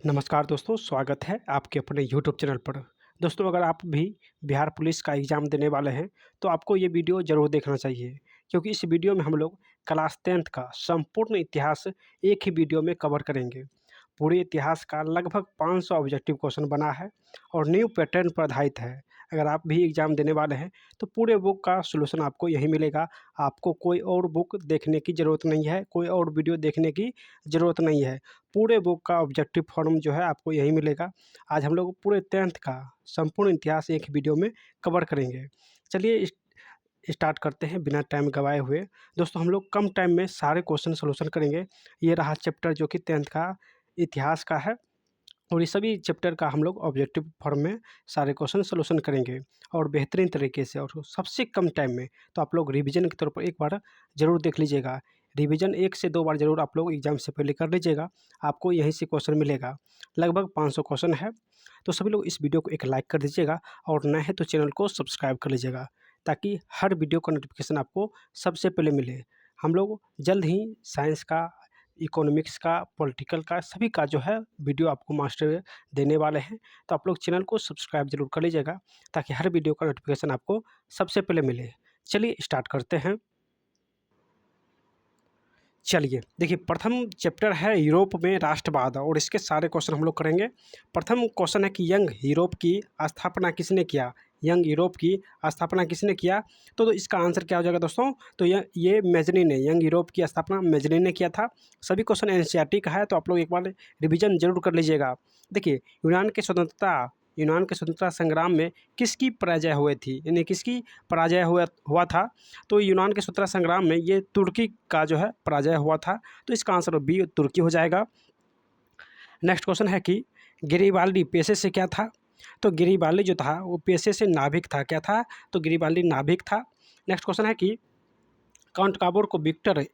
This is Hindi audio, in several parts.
नमस्कार दोस्तों, स्वागत है आपके अपने यूट्यूब चैनल पर। दोस्तों, अगर आप भी बिहार पुलिस का एग्ज़ाम देने वाले हैं, तो आपको ये वीडियो ज़रूर देखना चाहिए, क्योंकि इस वीडियो में हम लोग क्लास 10th का संपूर्ण इतिहास एक ही वीडियो में कवर करेंगे। पूरे इतिहास का लगभग 500 ऑब्जेक्टिव क्वेश्चन बना है और न्यू पैटर्न पर आधारित है। अगर आप भी एग्ज़ाम देने वाले हैं, तो पूरे बुक का सॉल्यूशन आपको यहीं मिलेगा। आपको कोई और बुक देखने की ज़रूरत नहीं है, कोई और वीडियो देखने की ज़रूरत नहीं है। पूरे बुक का ऑब्जेक्टिव फॉर्म जो है आपको यहीं मिलेगा। आज हम लोग पूरे 10th का संपूर्ण इतिहास एक ही वीडियो में कवर करेंगे। चलिए स्टार्ट करते हैं बिना टाइम गँवाए हुए। दोस्तों, हम लोग कम टाइम में सारे क्वेश्चन सॉल्यूशन करेंगे। ये रहा चैप्टर जो कि 10th का इतिहास का है और इस सभी चैप्टर का हम लोग ऑब्जेक्टिव फॉर्म में सारे क्वेश्चन सॉल्यूशन करेंगे और बेहतरीन तरीके से और सबसे कम टाइम में। तो आप लोग रिवीजन के तौर पर एक बार ज़रूर देख लीजिएगा। रिवीजन 1 से 2 बार ज़रूर आप लोग एग्ज़ाम से पहले कर लीजिएगा। आपको यहीं से क्वेश्चन मिलेगा। लगभग 500 क्वेश्चन है। तो सभी लोग इस वीडियो को एक लाइक कर दीजिएगा और नए हैं तो चैनल को सब्सक्राइब कर लीजिएगा, ताकि हर वीडियो का नोटिफिकेशन आपको सबसे पहले मिले। हम लोग जल्द ही साइंस का, इकोनॉमिक्स का, पॉलिटिकल का, सभी का जो है वीडियो आपको मास्टर देने वाले हैं। तो आप लोग चैनल को सब्सक्राइब ज़रूर कर लीजिएगा, ताकि हर वीडियो का नोटिफिकेशन आपको सबसे पहले मिले। चलिए स्टार्ट करते हैं। चलिए देखिए, प्रथम चैप्टर है यूरोप में राष्ट्रवाद और इसके सारे क्वेश्चन हम लोग करेंगे। प्रथम क्वेश्चन है कि यंग यूरोप की स्थापना किसने किया? यंग यूरोप की स्थापना किसने किया? तो इसका आंसर क्या हो जाएगा दोस्तों? तो ये मेजनी ने, यंग यूरोप की स्थापना मेजनी ने किया था। सभी क्वेश्चन एनसीईआरटी का है, तो आप लोग एक बार रिविजन जरूर कर लीजिएगा। देखिए, यूनान के स्वतंत्रता संग्राम में किसकी पराजय हुई थी, यानी किसकी पराजय हुआ था? तो यूनान के स्वतंत्रता संग्राम में ये तुर्की का जो है पराजय हुआ था। तो इसका आंसर बी तुर्की हो जाएगा। नेक्स्ट क्वेश्चन है कि गिरिबाल्डी पेशे से क्या था? तो गिरिबाल्डी जो था वो पेशे से नाभिक था। क्या था? तो गिरिबाल्डी नाभिक था। नेक्स्ट क्वेश्चन है कि काउंट काबोर को विक्टर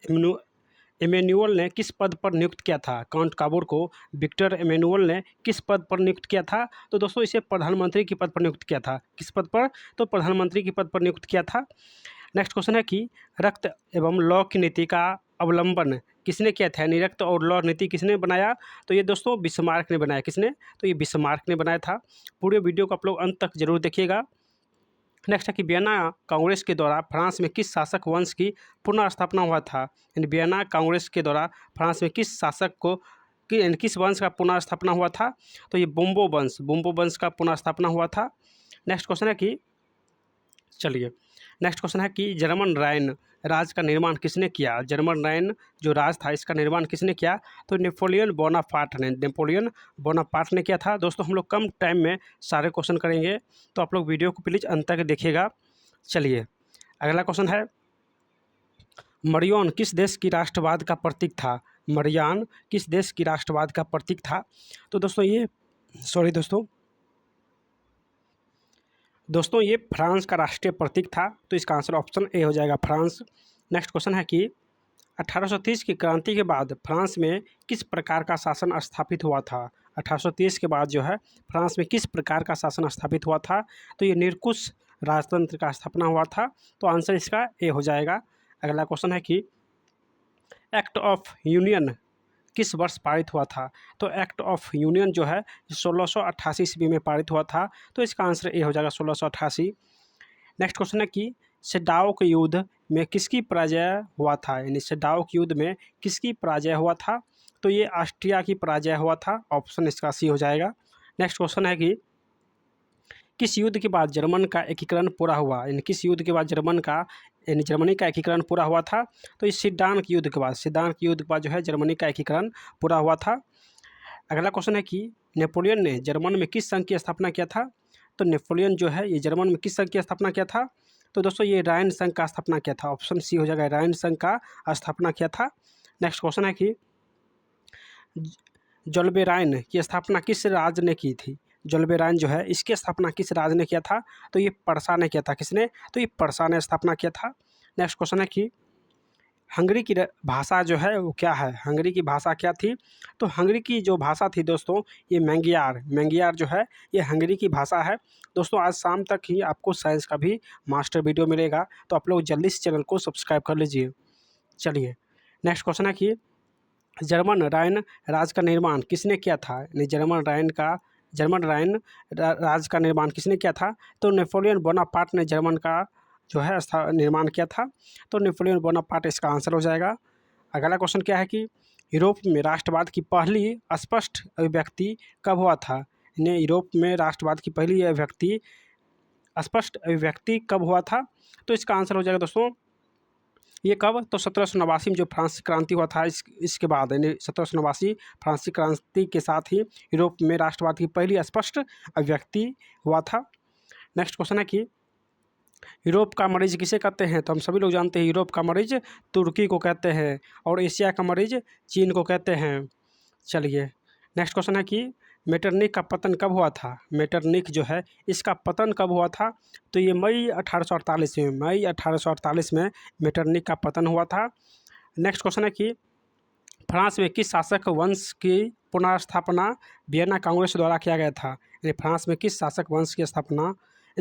इमैनुअल ने किस पद पर नियुक्त किया था? काउंट काबोर को विक्टर इमैनुअल ने किस पद पर नियुक्त किया था? तो दोस्तों, इसे प्रधानमंत्री के पद पर नियुक्त किया था। किस पद पर? तो प्रधानमंत्री के पद पर नियुक्त किया था। नेक्स्ट क्वेश्चन है कि रक्त एवं लौ की नीति का अवलंबन किसने किया था? यानी रक्त और लौ नीति किसने बनाया? तो ये दोस्तों बिस्मार्क ने बनाया। किसने? तो ये बिस्मार्क ने बनाया था। पूरे वीडियो को आप लोग अंत तक जरूर देखिएगा। नेक्स्ट है कि वियना कांग्रेस के द्वारा फ्रांस में किस शासक वंश की पुनः स्थापना हुआ था? यानी वियना कांग्रेस के द्वारा फ्रांस में किस शासक को किस वंश का पुनः स्थापना हुआ था? तो ये बुम्बो वंश का पुनः स्थापना हुआ था। नेक्स्ट क्वेश्चन है कि चलिए नेक्स्ट क्वेश्चन है कि जर्मन राइन राज का निर्माण किसने किया? जर्मन राइन जो राज था इसका निर्माण किसने किया? तो नेपोलियन बोनापार्ट ने किया था। दोस्तों, हम लोग कम टाइम में सारे क्वेश्चन करेंगे, तो आप लोग वीडियो को प्लीज़ अंत तक देखिएगा। चलिए अगला क्वेश्चन है, मरियन किस देश की राष्ट्रवाद का प्रतीक था? मरियान किस देश की राष्ट्रवाद का प्रतीक था? तो दोस्तों ये फ्रांस का राष्ट्रीय प्रतीक था। तो इसका आंसर ऑप्शन ए हो जाएगा, फ्रांस। नेक्स्ट क्वेश्चन है कि 1830 की क्रांति के बाद फ्रांस में किस प्रकार का शासन स्थापित हुआ था? 1830 के बाद जो है फ्रांस में किस प्रकार का शासन स्थापित हुआ था? तो ये निरंकुश राजतंत्र का स्थापना हुआ था। तो आंसर इसका ए हो जाएगा। अगला क्वेश्चन है कि एक्ट ऑफ यूनियन किस वर्ष पारित हुआ था? तो एक्ट ऑफ यूनियन जो है 1688 ईस्वी में पारित हुआ था। तो इसका आंसर ए हो जाएगा, 1688। नेक्स्ट क्वेश्चन है कि सेडाओ के युद्ध में किसकी पराजय हुआ था? यानी सेडाओ के युद्ध में किसकी पराजय हुआ था? तो ये ऑस्ट्रिया की पराजय हुआ था। ऑप्शन इसका सी हो जाएगा। नेक्स्ट क्वेश्चन है कि किस युद्ध के बाद जर्मन का एकीकरण पूरा हुआ? यानी किस युद्ध के बाद जर्मनी का एकीकरण पूरा हुआ था? तो इस सिद्धांत के युद्ध के बाद जो है जर्मनी का एकीकरण पूरा हुआ था। अगला क्वेश्चन है कि नेपोलियन ने जर्मन में किस संघ की स्थापना किया था? तो नेपोलियन जो है ये जर्मन में किस संघ की स्थापना किया था? तो दोस्तों ये राइन संघ का स्थापना किया था। ऑप्शन सी हो जाएगा, राइन संघ का स्थापना किया था। नेक्स्ट क्वेश्चन है कि जोल्बेराइन की स्थापना किस राज ने की थी? जोल्बेराइन जो है इसकी स्थापना किस राज ने किया था? तो ये पर्सा ने किया था। किसने? तो ये पर्सा ने स्थापना किया था। नेक्स्ट क्वेश्चन है कि हंगरी की भाषा जो है वो क्या है? हंगरी की भाषा क्या थी? तो हंगरी की जो भाषा थी दोस्तों, ये मैंगियार जो है ये हंगरी की भाषा है। दोस्तों, आज शाम तक ही आपको साइंस का भी मास्टर वीडियो मिलेगा, तो आप लोग जल्दी से चैनल को सब्सक्राइब कर लीजिए। चलिए नेक्स्ट क्वेश्चन है कि जर्मन राइन राज का निर्माण किसने किया था? यानी जर्मन राइन राज का निर्माण किसने किया था? तो नेपोलियन बोनापार्ट ने जर्मन का जो है निर्माण किया था। तो नेपोलियन बोनापार्ट इसका आंसर हो जाएगा। अगला क्वेश्चन क्या है कि यूरोप में राष्ट्रवाद की पहली स्पष्ट अभिव्यक्ति कब हुआ था? यानी यूरोप में राष्ट्रवाद की पहली स्पष्ट अभिव्यक्ति कब हुआ था? तो इसका आंसर हो जाएगा दोस्तों, ये कब? तो 1789 में जो फ्रांसीसी क्रांति हुआ था, इसके बाद यानी 1789 फ्रांसीसी क्रांति के साथ ही यूरोप में राष्ट्रवाद की पहली स्पष्ट अभिव्यक्ति हुआ था। नेक्स्ट क्वेश्चन है कि यूरोप का मरीज किसे कहते हैं? तो हम सभी लोग जानते हैं यूरोप का मरीज तुर्की को कहते हैं और एशिया का मरीज चीन को कहते हैं। चलिए नेक्स्ट क्वेश्चन है कि मेटरनिख का पतन कब हुआ था? मेटरनिख जो है इसका पतन कब हुआ था? तो ये मई 1848 में मेटरनिख का पतन हुआ था। नेक्स्ट क्वेश्चन है कि फ्रांस में किस शासक वंश की पुनर्स्थापना वियना कांग्रेस द्वारा किया गया था? यानी फ्रांस में किस शासक वंश की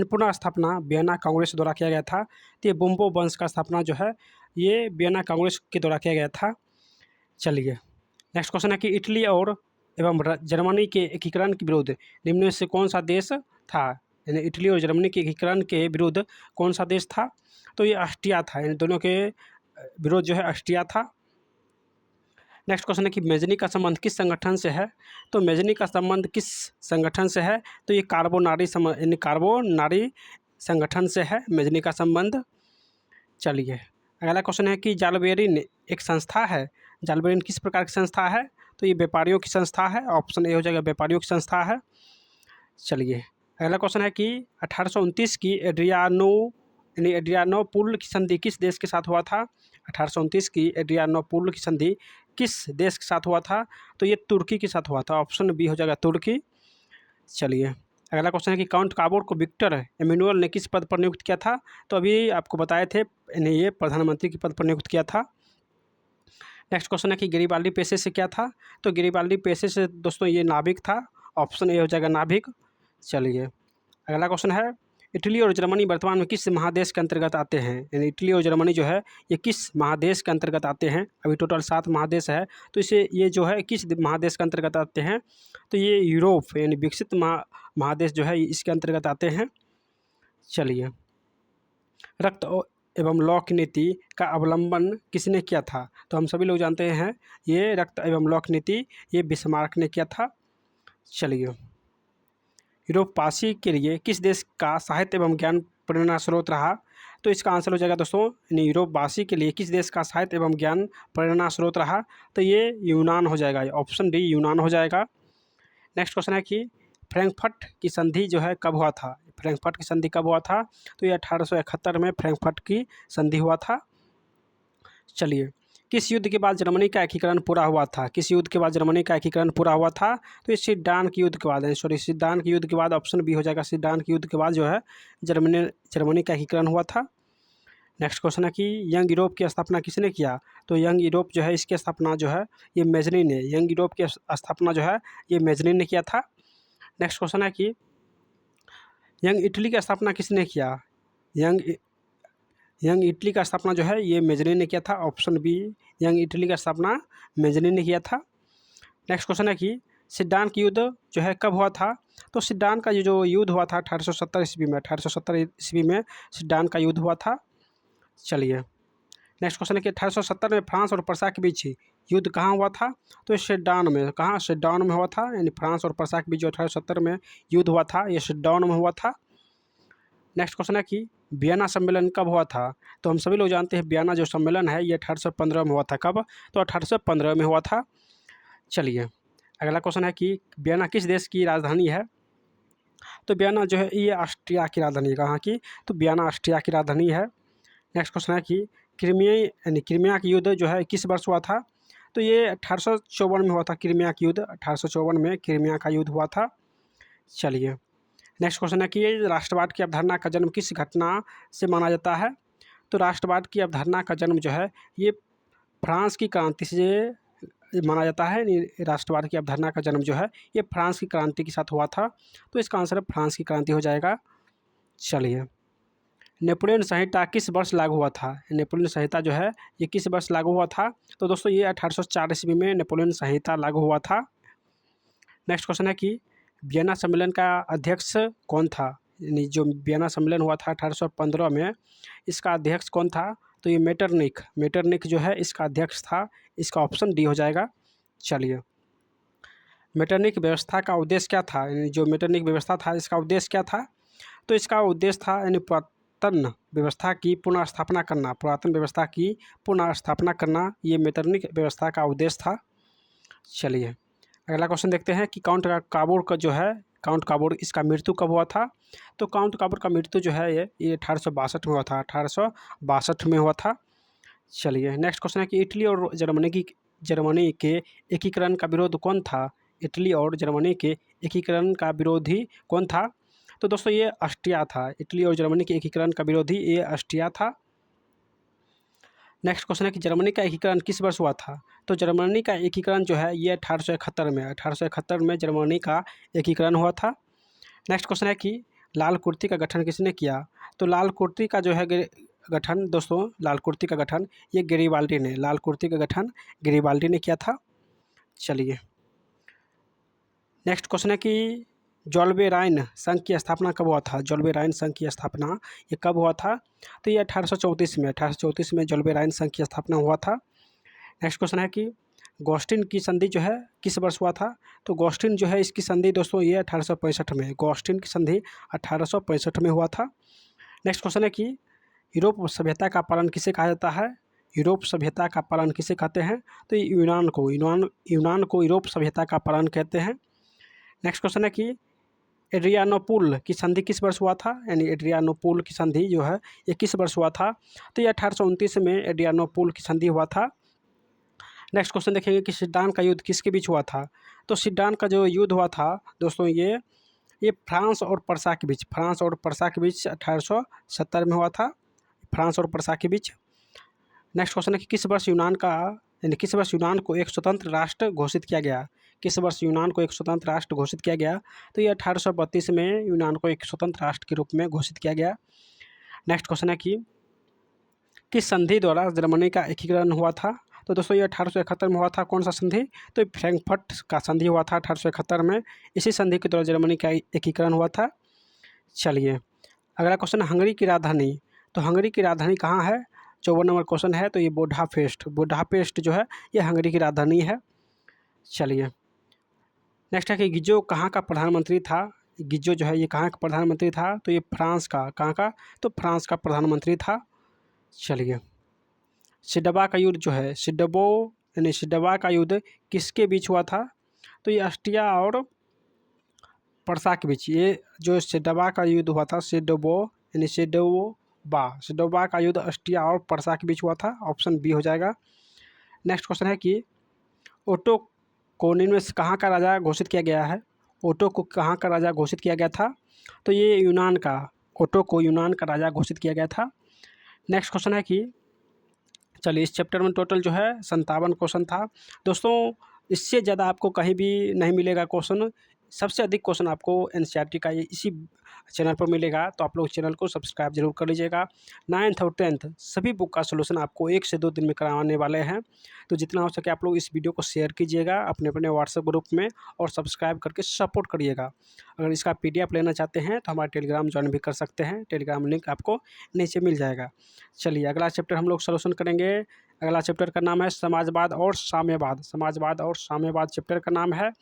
पुनर्स्थापना वियना कांग्रेस द्वारा किया गया था? तो ये बोम्बो वंश का स्थापना जो है ये वियना कांग्रेस के द्वारा किया गया था। चलिए नेक्स्ट क्वेश्चन है कि इटली और एवं जर्मनी के एकीकरण के विरुद्ध निम्न में से कौन सा देश था? यानी इटली और जर्मनी के एकीकरण के विरुद्ध कौन सा देश था? तो ये ऑस्ट्रिया था। यानी दोनों के विरोध जो है ऑस्ट्रिया था। नेक्स्ट क्वेश्चन है कि मेजनी का संबंध किस संगठन से है? तो मेजनी का संबंध किस संगठन से है? तो ये कार्बोनारी संगठन से है मेजनी का संबंध। चलिए अगला क्वेश्चन है कि जालबेरिन एक संस्था है। जालबेरिन किस प्रकार की संस्था है? तो ये व्यापारियों की संस्था है। ऑप्शन ए हो जाएगा, व्यापारियों की संस्था है। चलिए अगला क्वेश्चन है कि 1829 की एड्रियानोपुल की संधि किस देश के साथ हुआ था? 1829 की एड्रियानोपुल की संधि किस देश के साथ हुआ था? तो ये तुर्की के साथ हुआ था। ऑप्शन बी हो जाएगा, तुर्की। चलिए अगला क्वेश्चन है कि काउंट काबोर को विक्टर एमेनुअल ने किस पद पर नियुक्त किया था? तो अभी आपको बताए थे, इन्हें ये प्रधानमंत्री के पद पर नियुक्त किया था। नेक्स्ट क्वेश्चन है कि गैरिबाल्डी पेशे से क्या था? तो गैरिबाल्डी पेशे से दोस्तों ये नाविक था। ऑप्शन ए हो जाएगा, नाविक। चलिए अगला क्वेश्चन है, इटली और जर्मनी वर्तमान में किस महादेश के अंतर्गत आते हैं? यानी इटली और जर्मनी जो है ये किस महादेश के अंतर्गत आते हैं? अभी टोटल 7 महादेश है, तो इसे ये जो है किस महादेश के अंतर्गत आते हैं? तो ये यूरोप यानी विकसित महादेश जो है इसके अंतर्गत आते हैं। चलिए रक्त एवं लौ की नीति का अवलंबन किसने किया था? तो हम सभी लोग जानते हैं ये रक्त एवं लौ की नीति ये बिस्मार्क ने किया था। चलिए यूरोपवासी के लिए किस देश का साहित्य एवं ज्ञान प्रेरणा स्रोत रहा? तो इसका आंसर हो जाएगा दोस्तों, यानी यूरोपवासी के लिए किस देश का साहित्य एवं ज्ञान प्रेरणा स्रोत रहा? तो ये यूनान हो जाएगा। ऑप्शन डी यूनान हो जाएगा। नेक्स्ट क्वेश्चन है कि फ्रैंकफर्ट की संधि जो है कब हुआ था? फ्रैंकफर्ट की संधि कब हुआ था? तो ये 1871 में फ्रैंकफर्ट की संधि हुआ था। चलिए किस युद्ध के बाद जर्मनी का एकीकरण पूरा हुआ था? किस युद्ध के बाद जर्मनी का एकीकरण पूरा हुआ था? तो ये सिद्धांत के युद्ध के बाद, सिद्धांत के युद्ध के बाद। ऑप्शन बी हो जाएगा, सिद्धांत के युद्ध के बाद जो है जर्मनी का एकीकरण हुआ था। नेक्स्ट क्वेश्चन है कि यंग यूरोप की स्थापना किसने किया? तो यंग यूरोप जो है इसकी स्थापना जो है ये मेजनी ने, यंग यूरोप की स्थापना जो है ये मेजनी ने किया था। नेक्स्ट क्वेश्चन है कि यंग इटली की स्थापना किसने किया? यंग इटली का स्थापना जो है ये मेजनी ने किया था। ऑप्शन बी यंग इटली का स्थापना मेजनी ने किया था। नेक्स्ट क्वेश्चन है कि सिद्धांत की युद्ध जो है कब हुआ था? तो सिद्धांत का जो युद्ध हुआ था 1870 ईस्वी में, 1870 ईस्वी में सिद्धांत का युद्ध हुआ था। चलिए नेक्स्ट क्वेश्चन है कि 1870 में फ्रांस और प्रसा के बीच युद्ध कहाँ हुआ था? तो सेडान में। कहाँ? सेडान में हुआ था। यानी फ्रांस और प्रसा के बीच जो 1870 में युद्ध हुआ था ये सेडान में हुआ था। नेक्स्ट क्वेश्चन है कि वियना सम्मेलन कब हुआ था? तो हम सभी लोग जानते हैं वियना जो सम्मेलन है ये 1815 में हुआ था। कब? तो 1815 में हुआ था। चलिए अगला क्वेश्चन है कि वियना किस देश की राजधानी है? तो वियना जो है ये ऑस्ट्रिया की राजधानी है। कहाँ की? तो वियना ऑस्ट्रिया की राजधानी है। नेक्स्ट क्वेश्चन है कि क्रीमिया की युद्ध जो है किस वर्ष हुआ था? तो ये 1854 में हुआ था। क्रीमिया की युद्ध 1854 में क्रीमिया का युद्ध हुआ था। चलिए नेक्स्ट क्वेश्चन है कि राष्ट्रवाद की अवधारणा का जन्म किस घटना से माना जाता है? तो राष्ट्रवाद की अवधारणा का जन्म जो है ये फ्रांस की क्रांति से माना जाता है। राष्ट्रवाद की अवधारणा का जन्म जो है ये फ्रांस की क्रांति के साथ हुआ था। तो इसका आंसर फ्रांस की क्रांति हो जाएगा। चलिए नेपोलियन संहिता किस वर्ष लागू हुआ था? नेपोलियन संहिता जो है ये किस वर्ष लागू हुआ था? तो दोस्तों ये 1804 ईस्वी में नेपोलियन संहिता लागू हुआ था। नेक्स्ट क्वेश्चन है कि वियना सम्मेलन का अध्यक्ष कौन था? यानी जो वियना सम्मेलन हुआ था 1815 में, इसका अध्यक्ष कौन था? तो ये मेटरनिख जो है इसका अध्यक्ष था। इसका ऑप्शन डी हो जाएगा। चलिए, मेटरनिख व्यवस्था का उद्देश्य क्या था? यानी जो मेटरनिख व्यवस्था था इसका उद्देश्य क्या था? तो इसका उद्देश्य था यानी पुरातन व्यवस्था की पुनः स्थापना करना। पुरातन व्यवस्था की पुनः स्थापना करना ये मेटरनिख व्यवस्था का उद्देश्य था। चलिए, अगला क्वेश्चन देखते हैं कि काउंट काबोर का जो है, काउंट काबोर इसका मृत्यु कब हुआ था? तो काउंट काबोर का मृत्यु जो है ये 1862 में हुआ था। 1862 में हुआ था। चलिए, नेक्स्ट क्वेश्चन है कि इटली और जर्मनी के एकीकरण का विरोध कौन था? इटली और जर्मनी के एकीकरण का विरोधी कौन था? तो दोस्तों ये ऑस्ट्रिया था। इटली और जर्मनी के एकीकरण का विरोधी ये ऑस्ट्रिया था। नेक्स्ट क्वेश्चन है कि जर्मनी का एकीकरण किस वर्ष हुआ था? तो जर्मनी का एकीकरण जो है ये 1871 में जर्मनी का एकीकरण हुआ था। नेक्स्ट क्वेश्चन है कि लाल कुर्ती का गठन किसने किया? तो लाल कुर्ती का जो है गठन दोस्तों, लाल कुर्ती का गठन ये गैरिबाल्डी ने, लाल कुर्ती का गठन गैरिबाल्डी ने किया था। चलिए, नेक्स्ट क्वेश्चन है कि जॉल्बे राइन संघ की स्थापना कब हुआ था? जॉल्बे राइन संघ की स्थापना ये कब हुआ था? तो ये 1834 में जॉल्बे राइन संघ की स्थापना हुआ था। नेक्स्ट क्वेश्चन है कि गोस्टिन की संधि जो है किस वर्ष हुआ था? तो गोस्टिन जो है इसकी संधि दोस्तों ये 1865 में, गोस्टिन की संधि 1865 में हुआ था। नेक्स्ट क्वेश्चन है कि यूरोप सभ्यता का पालन किसे कहा जाता है? यूरोप सभ्यता का पालन किसे कहते हैं? तो यूनान को यूरोप सभ्यता का पालन कहते हैं। नेक्स्ट क्वेश्चन है कि एड्रियानोपुल की संधि किस वर्ष हुआ था? यानी एड्रियानोपुल की संधि जो है ये किस वर्ष हुआ था? तो ये 1829 में एड्रियानोपुल की संधि हुआ था। नेक्स्ट क्वेश्चन देखेंगे कि सिड्डान का युद्ध किसके बीच हुआ था? तो सिड्डान का जो युद्ध हुआ था दोस्तों ये फ्रांस और पर्सा के बीच 1870 में हुआ था, फ्रांस और पर्सा के बीच। नेक्स्ट क्वेश्चन है कि किस वर्ष यूनान को एक स्वतंत्र राष्ट्र घोषित किया गया? किस वर्ष यूनान को एक स्वतंत्र राष्ट्र घोषित किया गया? तो ये 1832 में यूनान को एक स्वतंत्र राष्ट्र के रूप में घोषित किया गया। नेक्स्ट क्वेश्चन है कि किस संधि द्वारा जर्मनी का एकीकरण हुआ था? तो दोस्तों ये 1871 में हुआ था। कौन सा संधि? तो फ्रैंकफर्ट का संधि हुआ था 1871 में। इसी संधि के द्वारा जर्मनी का एकीकरण हुआ था। चलिए, अगला क्वेश्चन हंगरी की राजधानी। तो हंगरी की राजधानी कहाँ है? 54 नंबर क्वेश्चन है। तो ये बुडापेस्ट जो है ये हंगरी की राजधानी है। चलिए, नेक्स्ट है कि गिजो कहाँ का प्रधानमंत्री था? गिजो जो है ये कहाँ का प्रधानमंत्री था? तो ये फ्रांस का। कहाँ का? तो फ्रांस का प्रधानमंत्री था। चलिए, सिडबा का युद्ध जो है, सिडबा का युद्ध किसके बीच हुआ था? तो ये ऑस्ट्रिया और पर्सा के बीच ये जो सिडबा का युद्ध हुआ था, सिडोबा का युद्ध ऑस्ट्रिया और पर्सा के बीच हुआ था। ऑप्शन बी हो जाएगा। नेक्स्ट क्वेश्चन है कि ओटो को निम्न में से कहाँ का राजा घोषित किया गया है? ओटो को कहाँ का राजा घोषित किया गया था? तो ये यूनान का, ओटो को यूनान का राजा घोषित किया गया था। नेक्स्ट क्वेश्चन है कि चलिए, इस चैप्टर में टोटल जो है 57 क्वेश्चन था दोस्तों। इससे ज़्यादा आपको कहीं भी नहीं मिलेगा क्वेश्चन। सबसे अधिक क्वेश्चन आपको एनसीईआरटी का ये इसी चैनल पर मिलेगा, तो आप लोग चैनल को सब्सक्राइब जरूर कर लीजिएगा। 9th और 10th सभी बुक का सोल्यूशन आपको 1 से 2 दिन में कराने वाले हैं, तो जितना हो सके आप लोग इस वीडियो को शेयर कीजिएगा अपने अपने व्हाट्सएप ग्रुप में और सब्सक्राइब करके सपोर्ट करिएगा। अगर इसका PDF लेना चाहते हैं तो हमारा टेलीग्राम ज्वाइन भी कर सकते हैं। टेलीग्राम लिंक आपको नीचे मिल जाएगा। चलिए, अगला चैप्टर हम लोग सोल्यूशन करेंगे। अगला चैप्टर का नाम है समाजवाद और साम्यवाद चैप्टर का नाम है।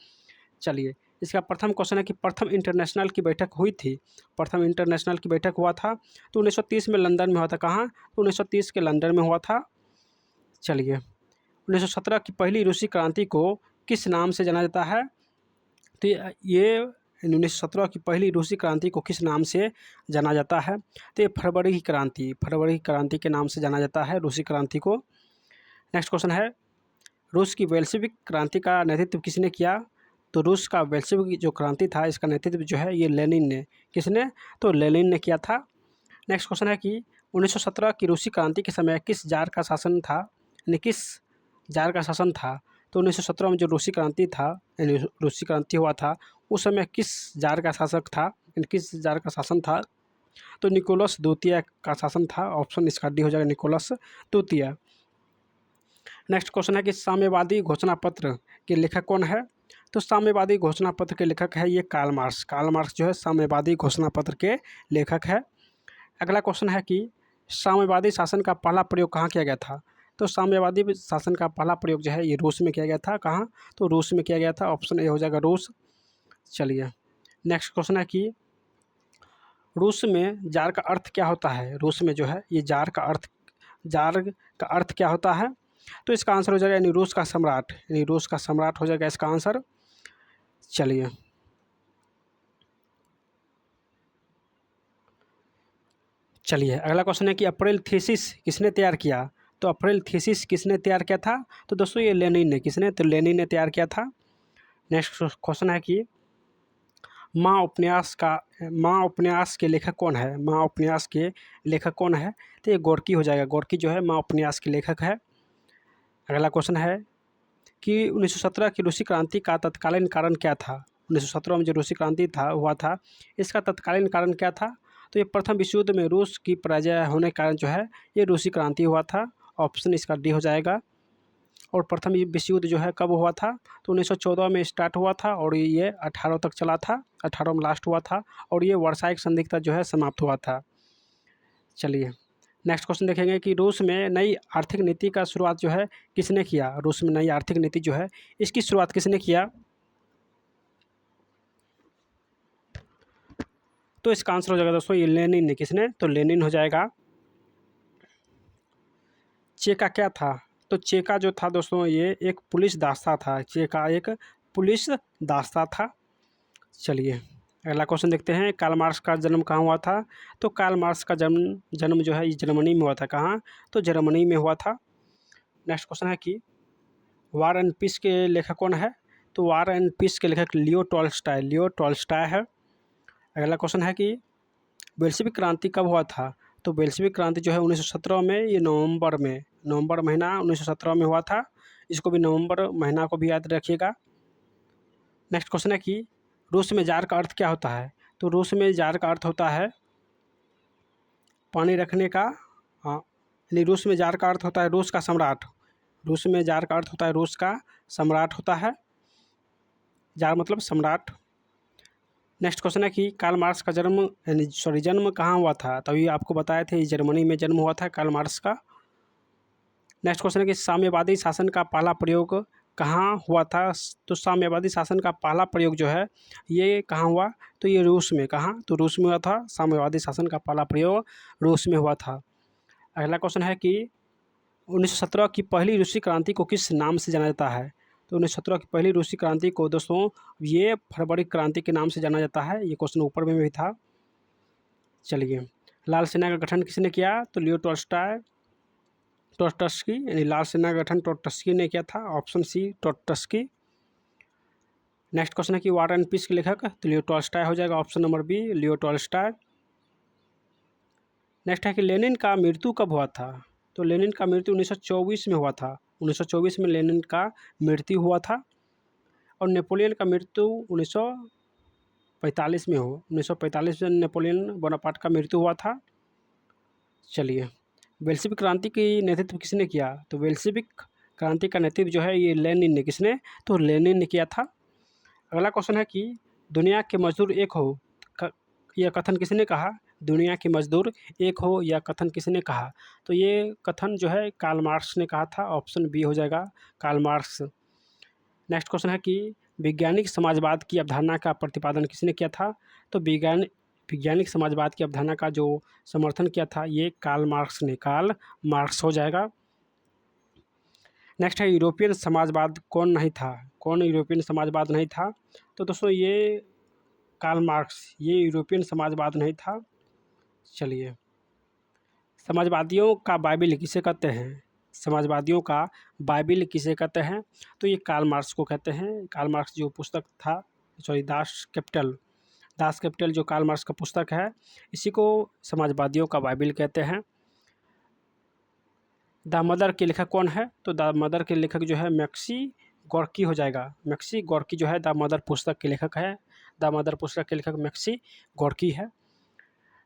चलिए, इसका प्रथम क्वेश्चन है कि प्रथम इंटरनेशनल की बैठक हुई थी। प्रथम इंटरनेशनल की बैठक हुआ था तो 1930 में लंदन में हुआ था। कहाँ? तो 1930 के लंदन में हुआ था। चलिए, 1917 की पहली रूसी क्रांति को किस नाम से जाना जाता है? तो ये 1917 की पहली रूसी क्रांति को किस नाम से जाना जाता है? तो ये फरवरी की क्रांति के नाम से जाना जाता है रूसी क्रांति को। नेक्स्ट क्वेश्चन है रूस की बेल्शेविक क्रांति का नेतृत्व किसने किया? तो रूस का बेल्शेविक जो क्रांति था इसका नेतृत्व जो है ये लेनिन ने। किसने? तो लेनिन ने किया था। नेक्स्ट क्वेश्चन है कि 1917 की रूसी क्रांति के समय किस जार का शासन था? यानी किस जार का शासन था? तो 1917 में जो रूसी क्रांति था, यानी रूसी क्रांति हुआ था, उस समय किस जार का शासक था, यानी किस जार का शासन था? तो निकोलस द्वितीय का शासन था, ऑप्शन इसका डी हो जाएगा, निकोलस द्वितीय। नेक्स्ट क्वेश्चन है कि साम्यवादी घोषणा पत्र के लेखक कौन है? तो साम्यवादी घोषणा पत्र के लेखक है ये कार्ल मार्क्स। कार्ल मार्क्स जो है साम्यवादी घोषणा पत्र के लेखक है। अगला क्वेश्चन है कि साम्यवादी शासन का पहला प्रयोग कहाँ किया गया था? तो साम्यवादी शासन का पहला प्रयोग जो है ये रूस में किया गया था। कहाँ? तो रूस में किया गया था, ऑप्शन ए हो जाएगा रूस। चलिए नेक्स्ट क्वेश्चन है कि रूस में जार का अर्थ क्या होता है? रूस में जो है ये जार का अर्थ क्या होता है? तो इसका आंसर हो जाएगा यानी रूस का सम्राट, यानी रूस का सम्राट हो जाएगा इसका आंसर। चलिए अगला क्वेश्चन है कि अप्रैल थीसिस किसने तैयार किया? तो अप्रैल थीसिस किसने तैयार किया था? तो दोस्तों ये लेनिन ने। किसने? तो लेनिन ने तैयार किया था। नेक्स्ट क्वेश्चन है कि माँ उपन्यास के लेखक कौन है? माँ उपन्यास के लेखक कौन है? तो ये गोर्की हो जाएगा। गोर्की जो है माँ उपन्यास के लेखक है। अगला क्वेश्चन है कि 1917 की रूसी क्रांति का तत्कालीन कारण क्या था? 1917 में जो रूसी क्रांति हुआ था इसका तत्कालीन कारण क्या था? तो ये प्रथम विश्व युद्ध में रूस की पराजय होने के कारण जो है ये रूसी क्रांति हुआ था, ऑप्शन इसका डी हो जाएगा। और प्रथम विश्व युद्ध जो है कब हुआ था? तो 1914 में स्टार्ट हुआ था और ये 18 तक चला था, 18 में लास्ट हुआ था और ये वर्साई संधि तक जो है समाप्त हुआ था। चलिए नेक्स्ट क्वेश्चन देखेंगे कि रूस में नई आर्थिक नीति का शुरुआत जो है किसने किया? रूस में नई आर्थिक नीति जो है इसकी शुरुआत किसने किया? तो इसका आंसर हो जाएगा दोस्तों ये लेनिन ने। किसने? तो लेनिन हो जाएगा। चेका क्या था? तो चेका जो था दोस्तों ये एक पुलिस दास्ता था। चेका एक पुलिस दास्ता था। चलिए अगला क्वेश्चन देखते हैं, कार्ल मार्क्स का जन्म कहाँ हुआ था? तो कार्ल मार्क्स का जन्म जो है जर्मनी में हुआ था। कहाँ? तो जर्मनी में हुआ था। नेक्स्ट क्वेश्चन है कि वार एंड पीस के लेखक कौन है? तो वार एंड पीस के लेखक लियो टॉल्स्टाय है। अगला क्वेश्चन है कि बेल्शेविक क्रांति कब हुआ था? तो बेल्शेविक क्रांति जो है 1917 में, ये नवंबर महीना 1917 में हुआ था। इसको भी नवंबर महीना को भी याद रखिएगा। नेक्स्ट क्वेश्चन है कि रूस में जार का अर्थ क्या होता है? तो रूस में जार का अर्थ होता है पानी रखने का, हाँ, यानी रूस में जार का अर्थ होता है रूस का सम्राट। रूस में जार का अर्थ होता है रूस का सम्राट होता है। जार मतलब सम्राट। नेक्स्ट क्वेश्चन है कि कार्ल मार्क्स का जन्म कहाँ हुआ था? तभी आपको बताए थे जर्मनी में जन्म हुआ था कार्ल मार्क्स का। नेक्स्ट क्वेश्चन है कि साम्यवादी शासन का पहला प्रयोग कहाँ हुआ था? तो साम्यवादी शासन का पहला प्रयोग जो है ये कहाँ हुआ? तो ये रूस में। कहाँ? तो रूस में हुआ था। साम्यवादी शासन का पहला प्रयोग रूस में हुआ था। अगला क्वेश्चन है कि 1917 की पहली रूसी क्रांति को किस नाम से जाना जाता है? तो 1917 की पहली रूसी क्रांति को दोस्तों ये फरवरी क्रांति के नाम से जाना जाता है। ये क्वेश्चन ऊपर में भी था। चलिए लाल सेना का गठन किसने किया? तो लियो ट्रोट्स्की, यानी लाल सेना का गठन ट्रोट्स्की ने किया था, ऑप्शन सी ट्रोट्स्की। नेक्स्ट क्वेश्चन है कि वार एंड पीस के लेखक? तो लियो टॉल्स्टॉय हो जाएगा, option number B Leo Tolstoy. Next है कि लेनिन का मृत्यु कब हुआ था? तो लेनिन का मृत्यु 1924 में हुआ था। 1924 में लेनिन का मृत्यु हुआ था। और नेपोलियन का मृत्यु 1945 में 1945 में नेपोलियन बोनापार्ट का मृत्यु हुआ था। चलिए बेल्शेविक क्रांति की नेतृत्व किसने किया? तो बेल्शेविक क्रांति का नेतृत्व जो है ये लेनिन ने। किसने? तो लेनिन ने किया था। अगला क्वेश्चन है कि दुनिया के मजदूर एक हो, यह कथन किसने कहा? दुनिया के मजदूर एक हो यह कथन किसने कहा? तो ये कथन जो है कार्ल मार्क्स ने कहा था, ऑप्शन बी हो जाएगा कार्ल मार्क्स। नेक्स्ट क्वेश्चन है कि वैज्ञानिक समाजवाद की अवधारणा का प्रतिपादन किसने किया था? तो वैज्ञानिक समाजवाद की अवधारणा का जो समर्थन किया था ये कार्ल मार्क्स ने। कार्ल मार्क्स हो जाएगा। नेक्स्ट है यूरोपियन समाजवाद कौन नहीं था? कौन यूरोपियन समाजवाद नहीं था? तो दोस्तों ये कार्ल मार्क्स, ये यूरोपियन समाजवाद नहीं था। चलिए समाजवादियों का बाइबिल किसे कहते हैं? समाजवादियों का बाइबिल किसे कहते हैं? तो ये कार्ल मार्क्स को कहते हैं। कार्ल मार्क्स जो पुस्तक था, दास कैपिटल जो कार्ल मार्क्स का पुस्तक है, इसी को समाजवादियों का बाइबिल कहते हैं। द मदर के लेखक कौन है? तो द मदर के लेखक जो है मैक्सी गोर्की हो जाएगा। मैक्सी गोर्की जो है द मदर पुस्तक के लेखक है। द मदर पुस्तक के लेखक मैक्सी गोर्की है।